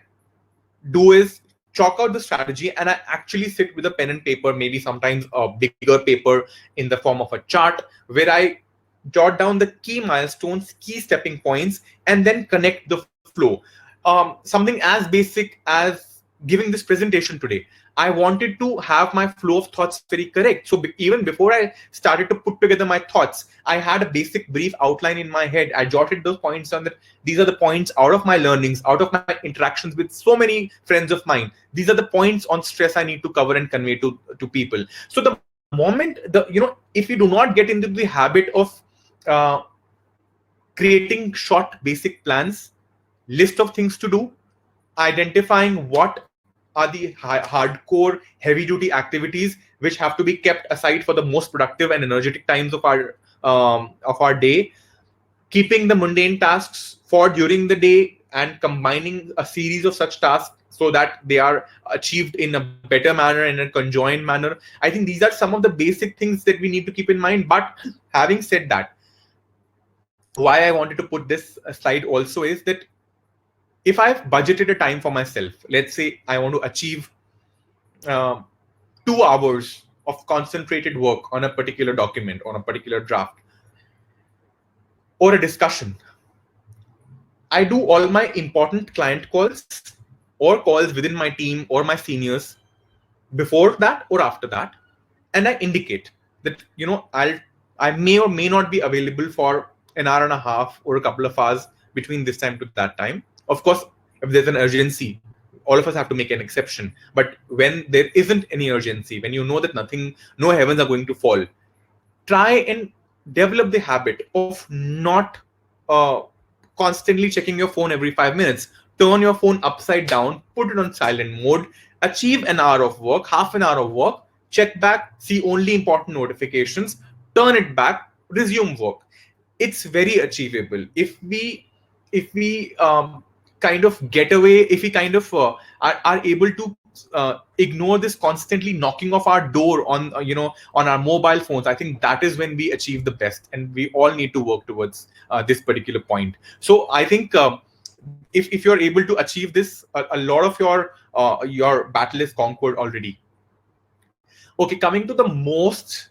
do is chalk out the strategy, and I actually sit with a pen and paper, maybe sometimes a bigger paper in the form of a chart, where I jot down the key milestones, key stepping points, and then connect the flow. Something as basic as giving this presentation today, I wanted to have my flow of thoughts very correct. So even before I started to put together my thoughts, I had a basic brief outline in my head. I jotted those points down, that these are the points out of my learnings, out of my interactions with so many friends of mine. These are the points on stress I need to cover and convey to people. So the moment if you do not get into the habit of creating short basic plans, list of things to do, identifying what are the hardcore heavy duty activities which have to be kept aside for the most productive and energetic times of our day, keeping the mundane tasks for during the day, and combining a series of such tasks so that they are achieved in a better manner, in a conjoined manner. I think these are some of the basic things that we need to keep in mind. But having said that, why I wanted to put this slide also is that if I've budgeted a time for myself, let's say I want to achieve 2 hours of concentrated work on a particular document, on a particular draft, or a discussion, I do all my important client calls or calls within my team or my seniors before that or after that, and I indicate that I may or may not be available for an hour and a half or a couple of hours between this time to that time. Of course, if there's an urgency, all of us have to make an exception. But when there isn't any urgency, when you know that no heavens are going to fall, try and develop the habit of not constantly checking your phone every 5 minutes. Turn your phone upside down, put it on silent mode, achieve an hour of work, half an hour of work, check back, see only important notifications, turn it back, resume work. It's very achievable. If we kind of get away, if we kind of are able to ignore this constantly knocking off our door on on our mobile phones, I think that is when we achieve the best, and we all need to work towards this particular point. So I think if you're able to achieve this, a lot of your battle is conquered already. Okay, coming to the most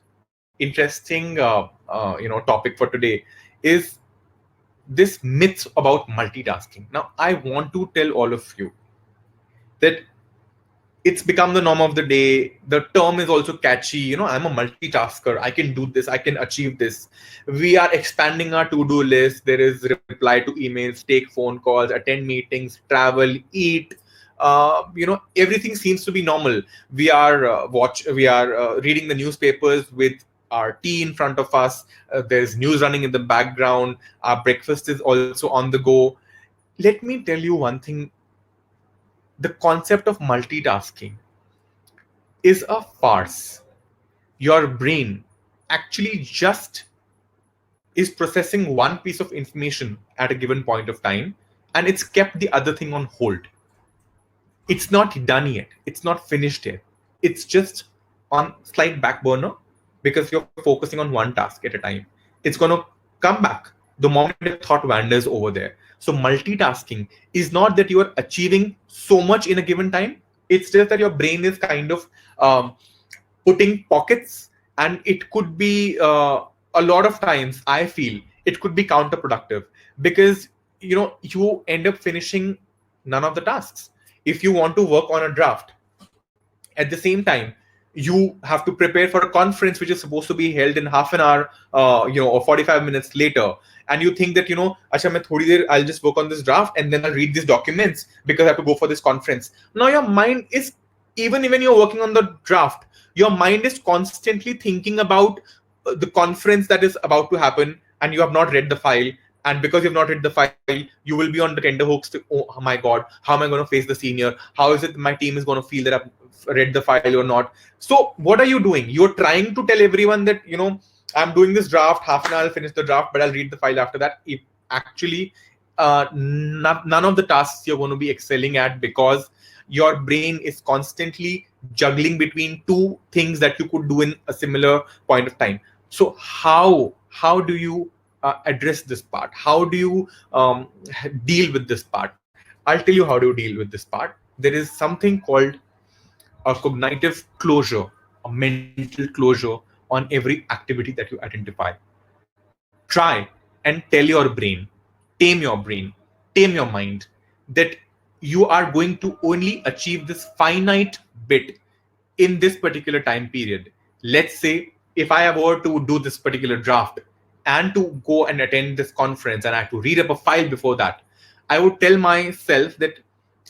interesting topic for today is this myth about multitasking. Now, I want to tell all of you that it's become the norm of the day. The term is also catchy. I'm a multitasker. I can do this. I can achieve this. We are expanding our to-do list. There is reply to emails, take phone calls, attend meetings, travel, eat. Everything seems to be normal. We are reading the newspapers with our tea in front of us. There's news running in the background. Our breakfast is also on the go. Let me tell you one thing. The concept of multitasking is a farce. Your brain actually just is processing one piece of information at a given point of time, and it's kept the other thing on hold. It's not done yet. It's not finished yet. It's just on slight back burner because you're focusing on one task at a time. It's going to come back the moment the thought wanders over there. So multitasking is not that you are achieving so much in a given time. It's just that your brain is kind of putting pockets, and it could be a lot of times, I feel, it could be counterproductive because you end up finishing none of the tasks. If you want to work on a draft, at the same time, you have to prepare for a conference which is supposed to be held in half an hour, or 45 minutes later. And you think that, I'll just work on this draft and then I'll read these documents because I have to go for this conference. Now your mind is, even when you're working on the draft, your mind is constantly thinking about the conference that is about to happen and you have not read the file, and because you've not read the file, you will be on the tender hooks to, oh my god, how am I going to face the senior, how is it my team is going to feel that I've read the file or not. So what are you doing? You're trying to tell everyone that, I'm doing this draft, half an hour I'll finish the draft, but I'll read the file after that. If actually none of the tasks you're going to be excelling at, because your brain is constantly juggling between two things that you could do in a similar point of time. So how do you address this part? How do you deal with this part? I'll tell you how do you deal with this part. There is something called a cognitive closure, a mental closure on every activity that you identify. Try and tell your brain, brain, tame your mind, that you are going to only achieve this finite bit in this particular time period. Let's say if I were to do this particular draft and to go and attend this conference and I have to read up a file before that, I would tell myself that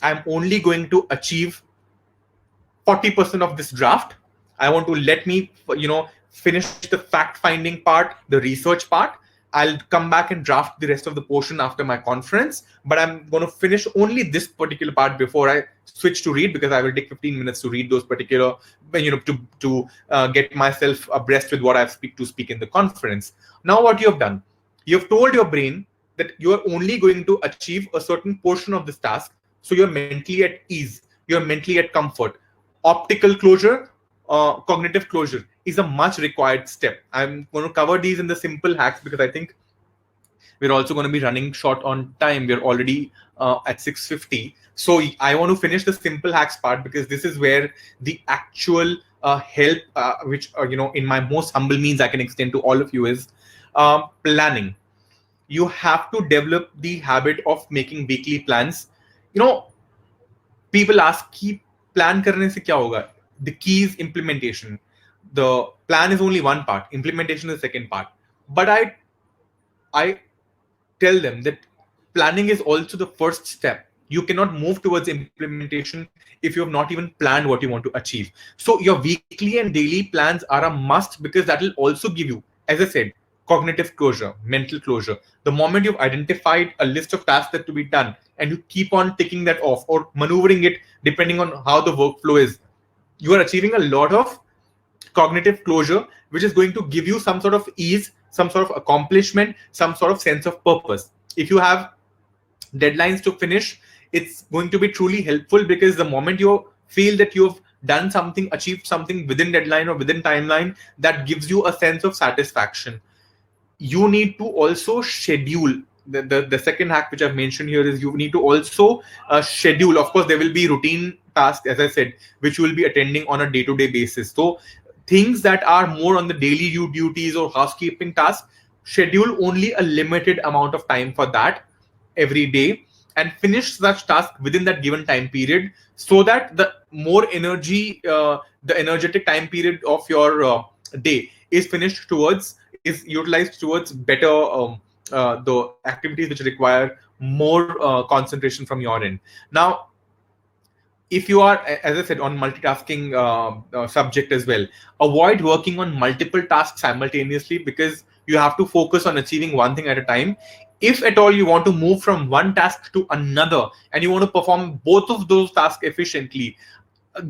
I'm only going to achieve 40% of this draft. I want to let me, finish the fact finding part, the research part. I'll come back and draft the rest of the portion after my conference, but I'm going to finish only this particular part before I switch to read, because I will take 15 minutes to read those particular, to get myself abreast with what I speak in the conference. Now, what you have done, you have told your brain that you are only going to achieve a certain portion of this task. So you're mentally at ease, you're mentally at comfort. Optical closure, cognitive closure is a much required step. I'm going to cover these in the simple hacks because I think we're also going to be running short on time. We're already at 6:50. So I want to finish the simple hacks part, because this is where the actual help, which, in my most humble means I can extend to all of you, is planning. You have to develop the habit of making weekly plans. People ask, keep plan karne se kya hoga? The key is implementation. The plan is only one part, implementation is the second part. But I tell them that planning is also the first step. You cannot move towards implementation if you have not even planned what you want to achieve. So your weekly and daily plans are a must, because that will also give you, as I said, cognitive closure, mental closure. The moment you've identified a list of tasks that to be done and you keep on ticking that off or maneuvering it depending on how the workflow is, you are achieving a lot of cognitive closure, which is going to give you some sort of ease, some sort of accomplishment, some sort of sense of purpose. If you have deadlines to finish, it's going to be truly helpful, because the moment you feel that you've done something, achieved something within deadline or within timeline, that gives you a sense of satisfaction. You need to also schedule. The second hack which I've mentioned here is you need to also schedule. Of course, there will be routine tasks, as I said, which you will be attending on a day-to-day basis. So things that are more on the daily duties or housekeeping tasks, schedule only a limited amount of time for that every day, and finish such task within that given time period, so that the more energy, the energetic time period of your day is utilized towards better the activities which require more concentration from your end. Now, if you are, as I said, on multitasking subject as well, avoid working on multiple tasks simultaneously, because you have to focus on achieving one thing at a time. If at all you want to move from one task to another and you want to perform both of those tasks efficiently,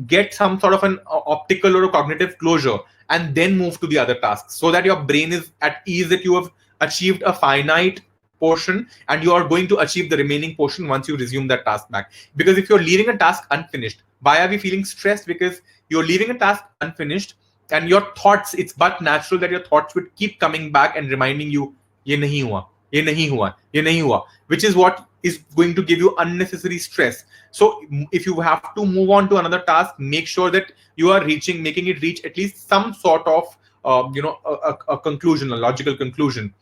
get some sort of an optical or a cognitive closure and then move to the other tasks, so that your brain is at ease that you have achieved a finite portion and you are going to achieve the remaining portion once you resume that task back. Because if you're leaving a task unfinished, why are we feeling stressed? Because you're leaving a task unfinished and your thoughts, it's but natural that your thoughts would keep coming back and reminding you, ye nahi hua, ye nahi hua, ye nahi hua, which is what is going to give you unnecessary stress. So if you have to move on to another task, make sure that you are making it reach at least some sort of a conclusion, a logical conclusion.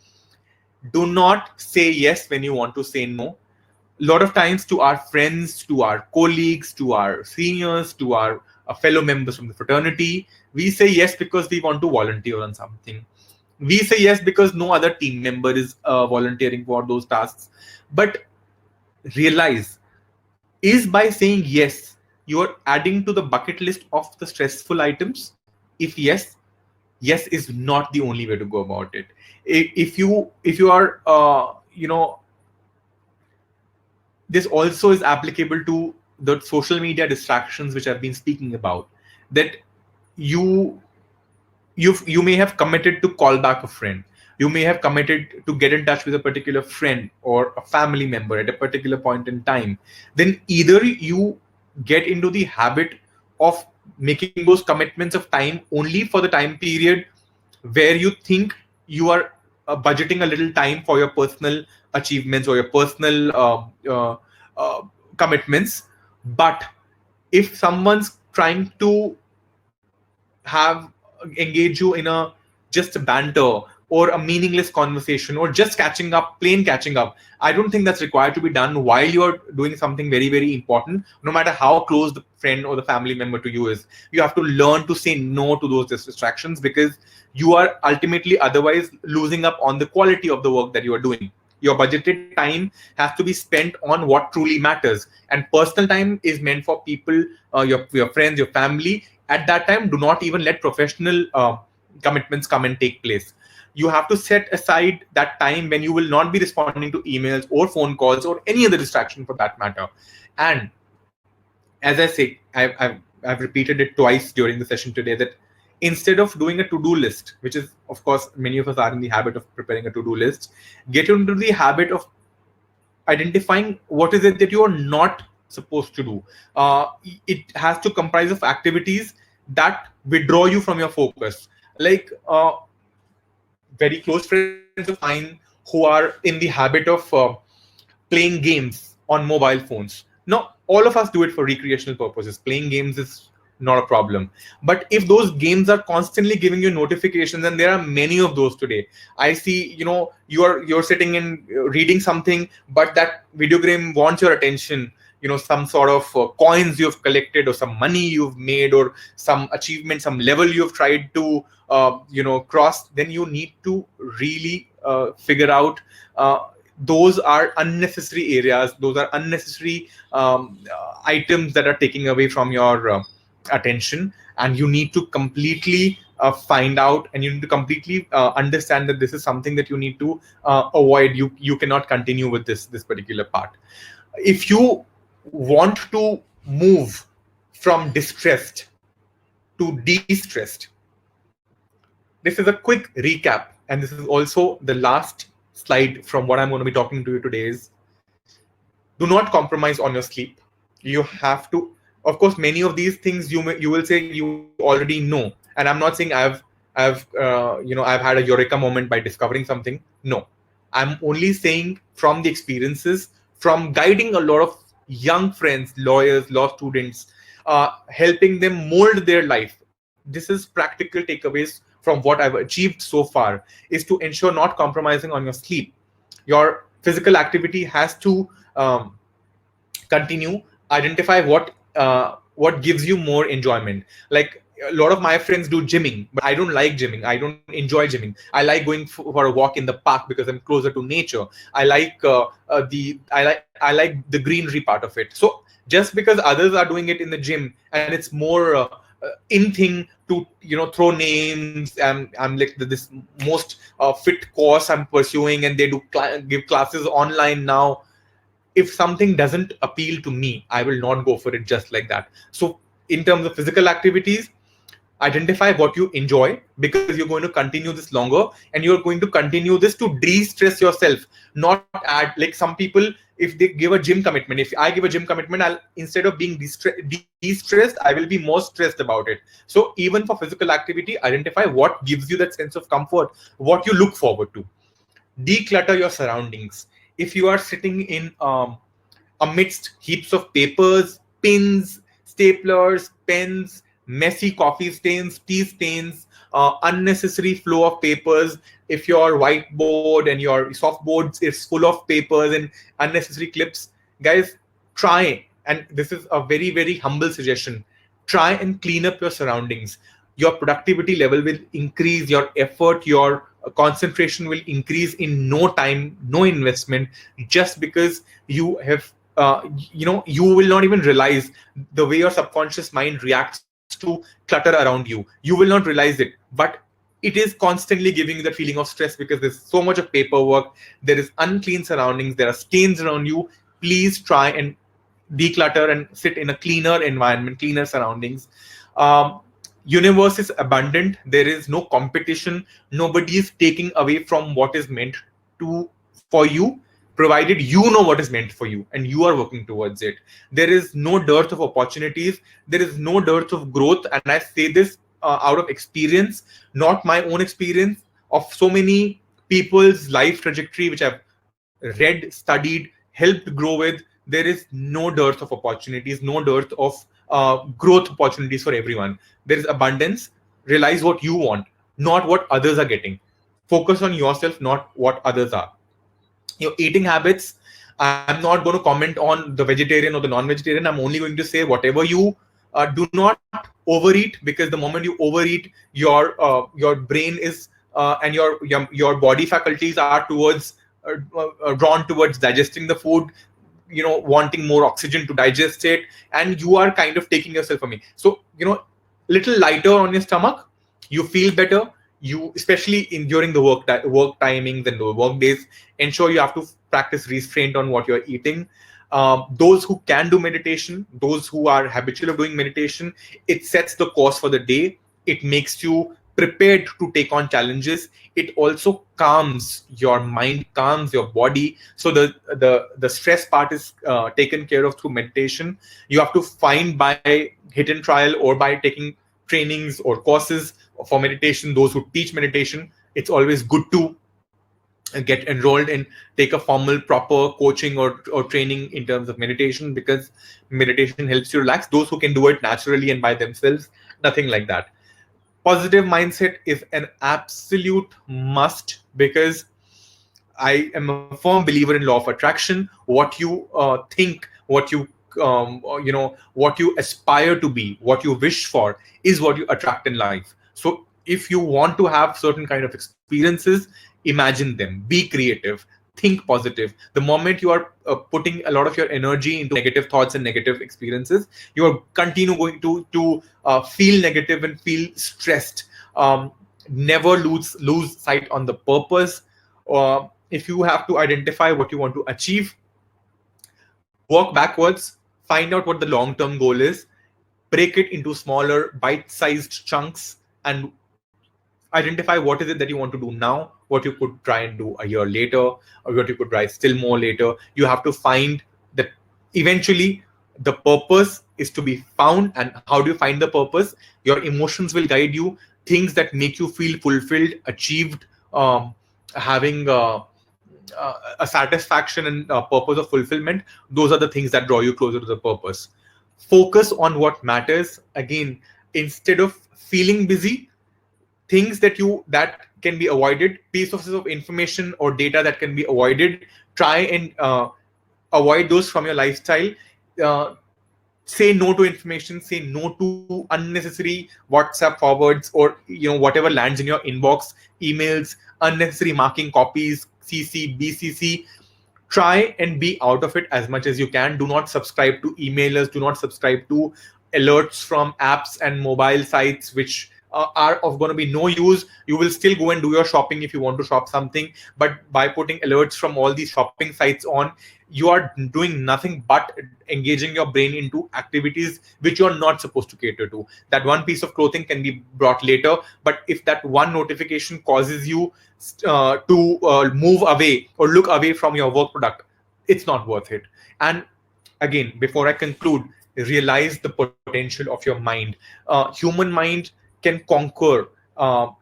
Do not say yes when you want to say no. A lot of times, to our friends, to our colleagues, to our seniors, to our fellow members from the fraternity, we say yes because we want to volunteer on something. We say yes because no other team member is volunteering for those tasks. But realize, is by saying yes, you are adding to the bucket list of the stressful items? If yes, yes is not the only way to go about it. If you are this also is applicable to the social media distractions which I've been speaking about, that you you may have committed to call back a friend, you may have committed to get in touch with a particular friend or a family member at a particular point in time. Then either you get into the habit of making those commitments of time only for the time period where you think you are budgeting a little time for your personal achievements or your personal uh, commitments. But if someone's trying to have engage you in a just a banter or a meaningless conversation or just catching up, plain catching up, I don't think that's required to be done while you're doing something very, very important. No matter how close the friend or the family member to you is, you have to learn to say no to those distractions, because you are ultimately otherwise losing up on the quality of the work that you are doing. Your budgeted time has to be spent on what truly matters, and personal time is meant for people, your friends, your family. At that time, do not even let professional commitments come and take place. You have to set aside that time when you will not be responding to emails or phone calls or any other distraction for that matter. And as I say, I've repeated it twice during the session today, that instead of doing a to-do list, which is, of course, many of us are in the habit of preparing a to-do list, get into the habit of identifying what is it that you are not supposed to do. It has to comprise of activities that withdraw you from your focus. Like very close friends of mine who are in the habit of playing games on mobile phones. Now, all of us do it for recreational purposes. Playing games is not a problem. But if those games are constantly giving you notifications, and there are many of those today, I see, you're sitting and reading something, but that video game wants your attention. Some sort of coins you've collected, or some money you've made, or some achievement, some level you've tried to cross. Then you need to really figure out those are unnecessary areas, those are unnecessary items that are taking away from your attention, and you need to completely find out, and you need to completely understand that this is something that you need to avoid. You cannot continue with this particular part. If you want to move from distressed to de-stressed, this is a quick recap, and this is also the last slide from what I'm going to be talking to you today. Is do not compromise on your sleep. You have to, of course, many of these things you will say you already know, and I'm not saying I've had a eureka moment by discovering something. No, I'm only saying from the experiences, from guiding a lot of young friends, lawyers, law students, helping them mold their life. This is practical takeaways from what I've achieved so far, is to ensure not compromising on your sleep. Your physical activity has to continue. Identify what gives you more enjoyment. Like a lot of my friends do gymming, but I don't like gymming. I don't enjoy gymming. I like going for a walk in the park because I'm closer to nature. I like I like the greenery part of it. So just because others are doing it in the gym and it's more in thing to throw names, I'm like this most fit course I'm pursuing, and they do give classes online now. If something doesn't appeal to me, I will not go for it just like that. So in terms of physical activities, identify what you enjoy, because you're going to continue this longer, and you're going to continue this to de-stress yourself, not add. Like some people, if they give a gym commitment, if I give a gym commitment, I'll, instead of being de-stressed, I will be more stressed about it. So even for physical activity, identify what gives you that sense of comfort, what you look forward to. Declutter your surroundings. If you are sitting in amidst heaps of papers, pins, staplers, pens, messy coffee stains, tea stains, unnecessary flow of papers, if your whiteboard and your softboards is full of papers and unnecessary clips, guys, try, and this is a very, very humble suggestion, try and clean up your surroundings. Your productivity level will increase, your effort, your concentration will increase in no time, no investment, just because you have you will not even realize the way your subconscious mind reacts to clutter around you. You will not realize it, but it is constantly giving you that feeling of stress because there's so much of paperwork, there is unclean surroundings, there are stains around you. Please try and declutter and sit in a cleaner environment, cleaner surroundings. um, Universe is abundant, there is no competition, nobody is taking away from what is meant to for you, provided you know what is meant for you and you are working towards it. There is no dearth of opportunities, there is no dearth of growth, and I say this out of experience, not my own experience, of so many people's life trajectory which I've read, studied, helped grow with. There is no dearth of opportunities, no dearth of growth opportunities for everyone. There is abundance. Realize what you want, not what others are getting. Focus on yourself, not what others are. Your eating habits, I'm not going to comment on the vegetarian or the non-vegetarian. I'm only going to say whatever you do not overeat, because the moment you overeat, your brain is and your body faculties are towards drawn towards digesting the food, wanting more oxygen to digest it, and you are kind of taking yourself from me. So little lighter on your stomach, you feel better. You, especially in during the work timings and the work days, ensure you have to practice restraint on what you're eating. Those who can do meditation, those who are habitual of doing meditation, it sets the course for the day. It makes you prepared to take on challenges. It also calms your mind, calms your body. So the stress part is taken care of through meditation. You have to find by hit and trial or by taking trainings or courses for meditation. Those who teach meditation, it's always good to get enrolled and take a formal proper coaching or training in terms of meditation, because meditation helps you relax. Those who can do it naturally and by themselves, nothing like that. Positive mindset is an absolute must, because I am a firm believer in law of attraction. What you think, what you what you aspire to be, what you wish for, is what you attract in life. So if you want to have certain kind of experiences, imagine them, be creative, think positive. The moment you are putting a lot of your energy into negative thoughts and negative experiences, you are continue going to feel negative and feel stressed. Never lose sight on the purpose. If you have to identify what you want to achieve, work backwards, find out what the long term goal is, break it into smaller bite sized chunks, and identify what is it that you want to do now, what you could try and do a year later, or what you could try still more later. You have to find that eventually the purpose is to be found. And how do you find the purpose? Your emotions will guide you. Things that make you feel fulfilled, achieved, having a satisfaction and a purpose of fulfillment, those are the things that draw you closer to the purpose. Focus on what matters. Again, instead of feeling busy, things that can be avoided, pieces of information or data that can be avoided, try and avoid those from your lifestyle. Say no to information, say no to unnecessary WhatsApp forwards, or whatever lands in your inbox, emails, unnecessary marking copies, CC, BCC. Try and be out of it as much as you can. Do not subscribe to emailers, do not subscribe to alerts from apps and mobile sites which are of going to be no use. You will still go and do your shopping if you want to shop something, but by putting alerts from all these shopping sites on, you are doing nothing but engaging your brain into activities which you're not supposed to cater to. That one piece of clothing can be brought later, but if that one notification causes you to move away or look away from your work product, it's not worth it. And again, before I conclude, realize the potential of your mind. Human mind can conquer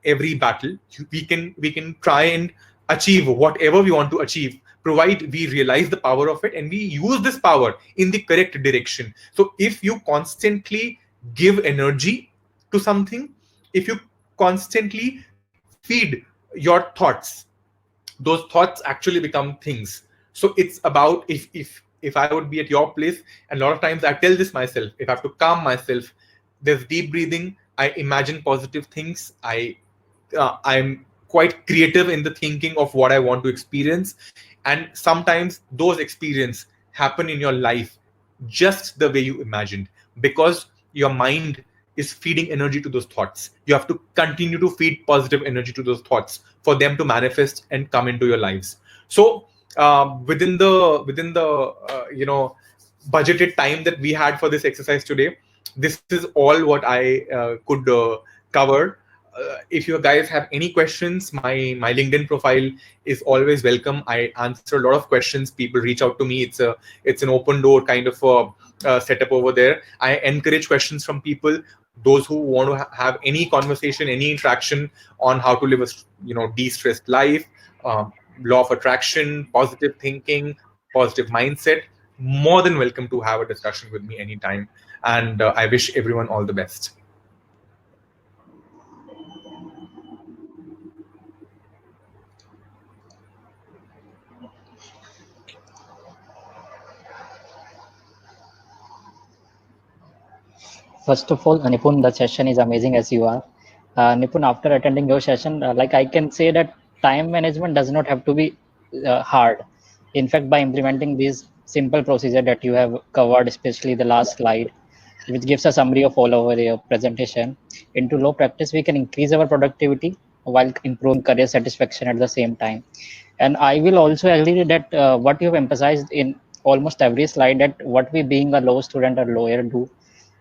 every battle. We can try and achieve whatever we want to achieve, provide we realize the power of it and we use this power in the correct direction. So if you constantly give energy to something, if you constantly feed your thoughts, those thoughts actually become things. So it's about, if I would be at your place, and a lot of times I tell this myself, if I have to calm myself, there's deep breathing, I imagine positive things, I'm quite creative in the thinking of what I want to experience. And sometimes those experiences happen in your life just the way you imagined, because your mind is feeding energy to those thoughts. You have to continue to feed positive energy to those thoughts for them to manifest and come into your lives. So within the budgeted time that we had for this exercise today, this is all what I could cover. If you guys have any questions, my LinkedIn profile is always welcome. I answer a lot of questions. People reach out to me. It's an open door kind of setup over there. I encourage questions from people, those who want to have any conversation, any interaction on how to live a de-stressed life, law of attraction, positive thinking, positive mindset. More than welcome to have a discussion with me anytime. And I wish everyone all the best. First of all, Nipun, the session is amazing as you are. Nipun, after attending your session, like I can say that time management does not have to be hard. In fact, by implementing these simple procedure that you have covered, especially the last slide, which gives a summary of all over your presentation, into low practice, we can increase our productivity while improving career satisfaction at the same time. And I will also agree that what you have emphasized in almost every slide, that what we being a law student or lawyer do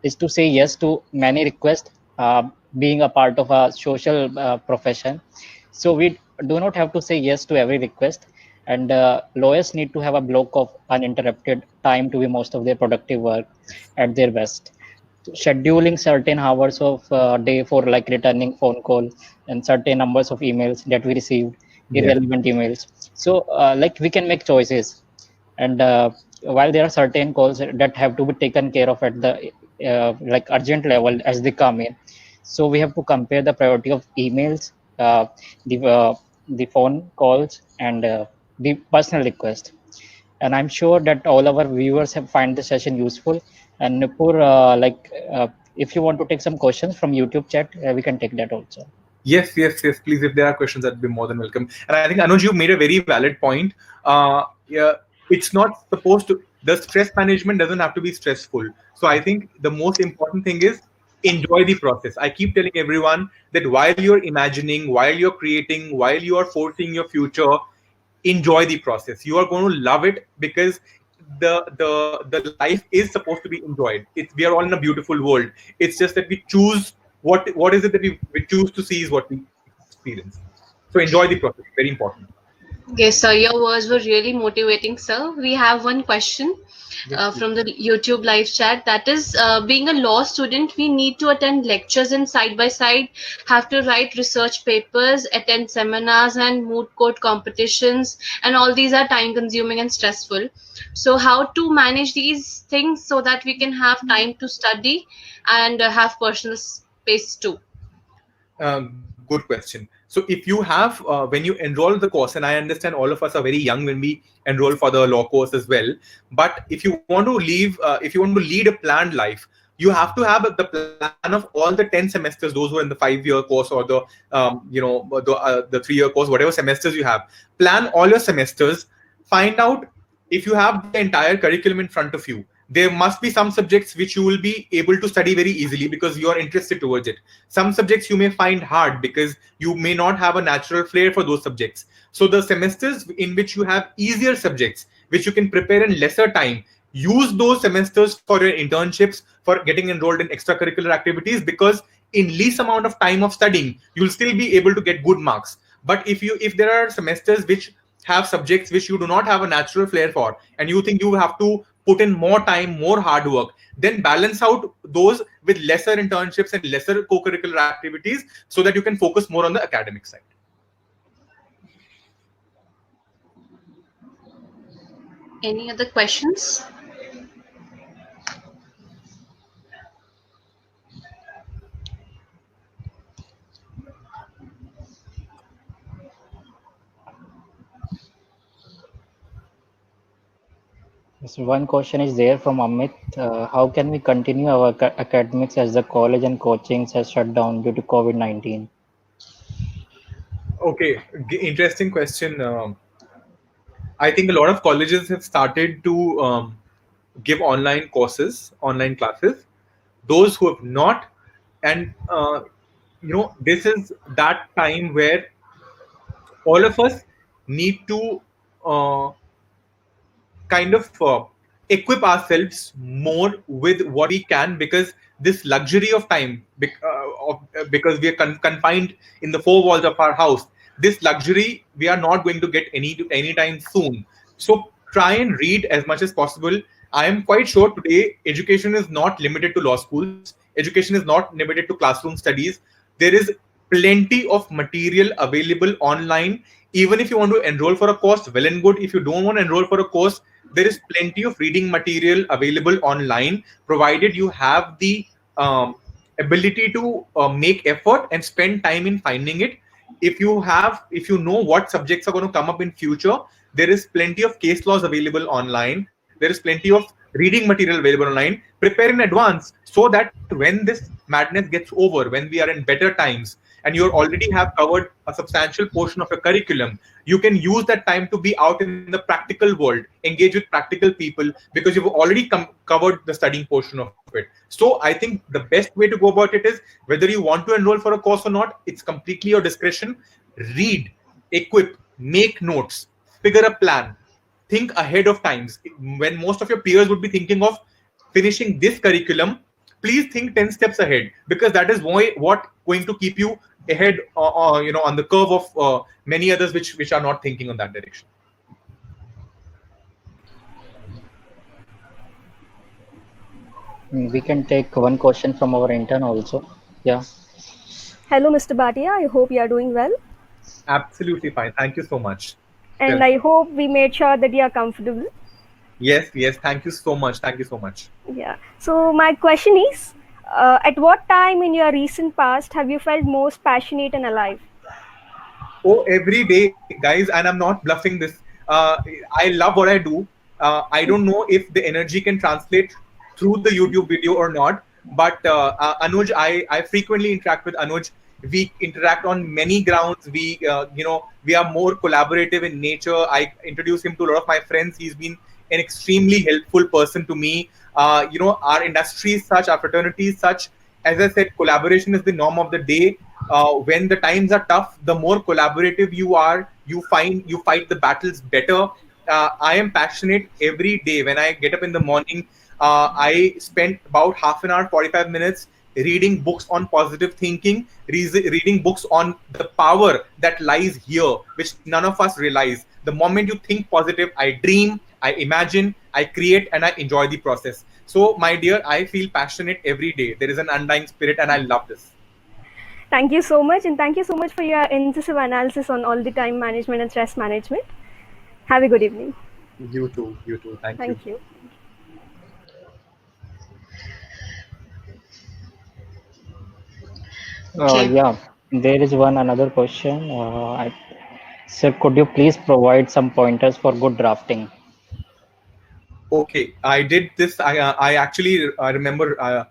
is to say yes to many requests, being a part of a social profession. So we do not have to say yes to every request, and lawyers need to have a block of uninterrupted time to be most of their productive work at their best. Scheduling certain hours of day for like returning phone call and certain numbers of emails that we received, Yes. irrelevant emails. So like we can make choices, and while there are certain calls that have to be taken care of at the like urgent level as they come in, so we have to compare the priority of emails, the uh, the phone calls, and the personal request. And I'm sure that all our viewers have find the session useful. And Nupur, if you want to take some questions from YouTube chat, we can take that also. Yes. Please, if there are questions, I'd be more than welcome. And I think Anuj, you made a very valid point. Yeah, it's not supposed to. The stress management doesn't have to be stressful. So I think the most important thing is enjoy the process. I keep telling everyone that while you're imagining, while you're creating, while you are forcing your future, enjoy the process. You are going to love it because the life is supposed to be enjoyed. We are all in a beautiful world. It's just that we choose what is it that we choose to see is what we experience. So enjoy the process. Very important. Yes, sir. Your words were really motivating, sir. We have one question Yes, please. from the YouTube live chat. That is, being a law student, we need to attend lectures and side by side have to write research papers, attend seminars and moot court competitions, and all these are time consuming and stressful. So, how to manage these things so that we can have time to study and have personal space too? Good question. So if you have when you enroll the course, and I understand all of us are very young when we enroll for the law course as well. But if you want to if you want to lead a planned life, you have to have the plan of all the 10 semesters. Those who are in the 5-year course or the the 3-year course, whatever semesters you have. Plan all your semesters. Find out if you have the entire curriculum in front of you. There must be some subjects which you will be able to study very easily because you are interested towards it. Some subjects you may find hard because you may not have a natural flair for those subjects. So the semesters in which you have easier subjects which you can prepare in lesser time, use those semesters for your internships, for getting enrolled in extracurricular activities, because in least amount of time of studying you'll still be able to get good marks. But if there are semesters which have subjects which you do not have a natural flair for, and you think you have to put in more time, more hard work, then balance out those with lesser internships and lesser co-curricular activities so that you can focus more on the academic side. Any other questions? So one question is there from Amit. How can we continue our academics as the college and coachings has shut down due to COVID-19? Okay, interesting question. I think a lot of colleges have started to give online courses, online classes. Those who have not, And this is that time where all of us need to uh, kind of equip ourselves more with what we can, because this luxury of time, because we are confined in the four walls of our house, this luxury we are not going to get anytime soon. So try and read as much as possible. I am quite sure today education is not limited to law schools, education is not limited to classroom studies. There is plenty of material available online. Even if you want to enroll for a course, well and good. If you don't want to enroll for a course, there is plenty of reading material available online, provided you have the ability to make effort and spend time in finding it. If you know what subjects are going to come up in future, there is plenty of case laws available online, there is plenty of reading material available online. Prepare in advance, so that when this madness gets over, when we are in better times, and you already have covered a substantial portion of your curriculum, you can use that time to be out in the practical world, engage with practical people, because you've already covered the studying portion of it. So I think the best way to go about it is, whether you want to enroll for a course or not, it's completely your discretion. Read, equip, make notes, figure a plan, think ahead of times. When most of your peers would be thinking of finishing this curriculum, please think 10 steps ahead, because that is what going to keep you ahead, on the curve of many others which are not thinking on that direction. We can take one question from our intern also. Yeah. Hello, Mr. Bhatia. I hope you are doing well. Absolutely fine. Thank you so much. And I hope we made sure that you are comfortable. Yes. Thank you so much. Yeah. So my question is, at what time in your recent past have you felt most passionate and alive? Oh, every day, guys, and I'm not bluffing this. I love what I do. I don't know if the energy can translate through the YouTube video or not, but Anuj, I frequently interact with Anuj. We interact on many grounds. We are more collaborative in nature. I introduce him to a lot of my friends. He's been an extremely helpful person to me. Our industry is such, our fraternity is such. As I said, collaboration is the norm of the day. When the times are tough, the more collaborative you are, you fight the battles better. I am passionate every day. When I get up in the morning, I spend about half an hour, 45 minutes reading books on positive thinking, reading books on the power that lies here, which none of us realize. The moment you think positive, I dream, I imagine, I create, and I enjoy the process. So, my dear, I feel passionate every day. There is an undying spirit, and I love this. Thank you so much, and thank you so much for your incisive analysis on all the time management and stress management. Have a good evening. You too. Thank you. Okay. Yeah, there is another question. Sir, could you please provide some pointers for good drafting? Okay, I did this. I actually remember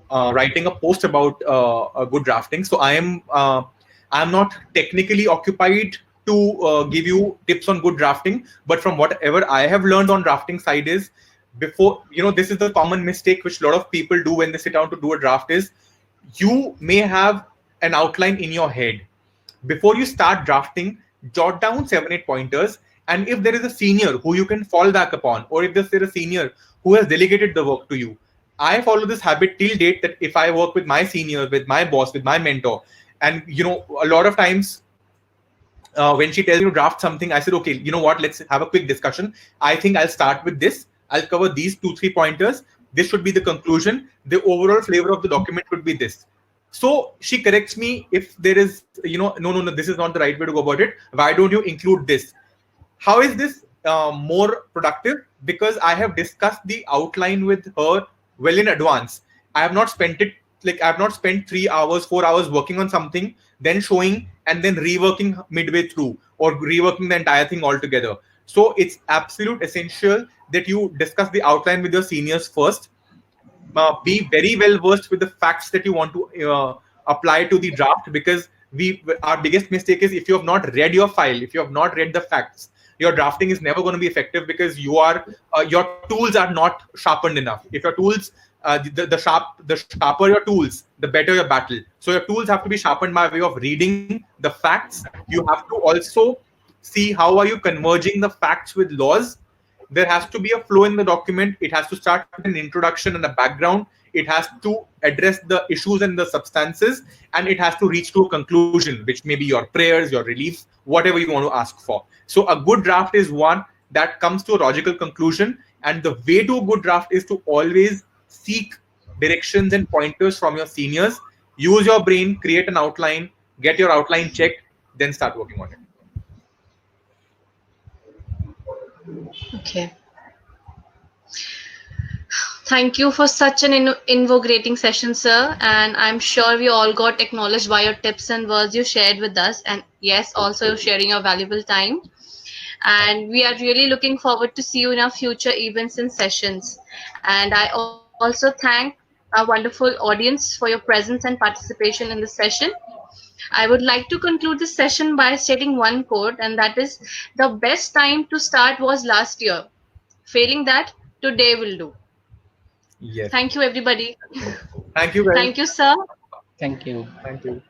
writing a post about a good drafting. So I'm not technically occupied to give you tips on good drafting, but from whatever I have learned on drafting side is, before, this is the common mistake which a lot of people do when they sit down to do a draft is, you may have an outline in your head. Before you start drafting, jot down 7-8 pointers. And if there is a senior who you can fall back upon, or if there is a senior who has delegated the work to you, I follow this habit till date, that if I work with my senior, with my boss, with my mentor, and a lot of times when she tells me to draft something, I said, okay, you know what, let's have a quick discussion. I think I'll start with this. I'll cover these 2-3 pointers. This should be the conclusion. The overall flavor of the document would be this. So she corrects me if there is, no, this is not the right way to go about it. Why don't you include this? How is this more productive? Because I have discussed the outline with her well in advance. I have not spent 3 hours, 4 hours working on something, then showing and then reworking midway through, or reworking the entire thing altogether. So it's absolute essential that you discuss the outline with your seniors first. Be very well versed with the facts that you want to apply to the draft, because our biggest mistake is, if you have not read your file, if you have not read the facts, your drafting is never going to be effective, because your tools are not sharpened enough. If your tools the sharper your tools, the better your battle. So your tools have to be sharpened by way of reading the facts. You have to also see how are you converging the facts with laws. There has to be a flow in the document. It has to start with an introduction and a background. It has to address the issues and the substances, and it has to reach to a conclusion, which may be your prayers, your reliefs, whatever you want to ask for. So a good draft is one that comes to a logical conclusion, and the way to a good draft is to always seek directions and pointers from your seniors. Use your brain, create an outline, get your outline checked, then start working on it. Okay. Thank you for such an invigorating session, sir. And I'm sure we all got acknowledged by your tips and words you shared with us. And yes, also sharing your valuable time. And we are really looking forward to see you in our future events and sessions. And I also thank our wonderful audience for your presence and participation in the session. I would like to conclude this session by stating one quote, and that is, the best time to start was last year. Failing that, today will do. Yes. Thank you, everybody. Thank you, guys. Thank you, sir. Thank you. Thank you.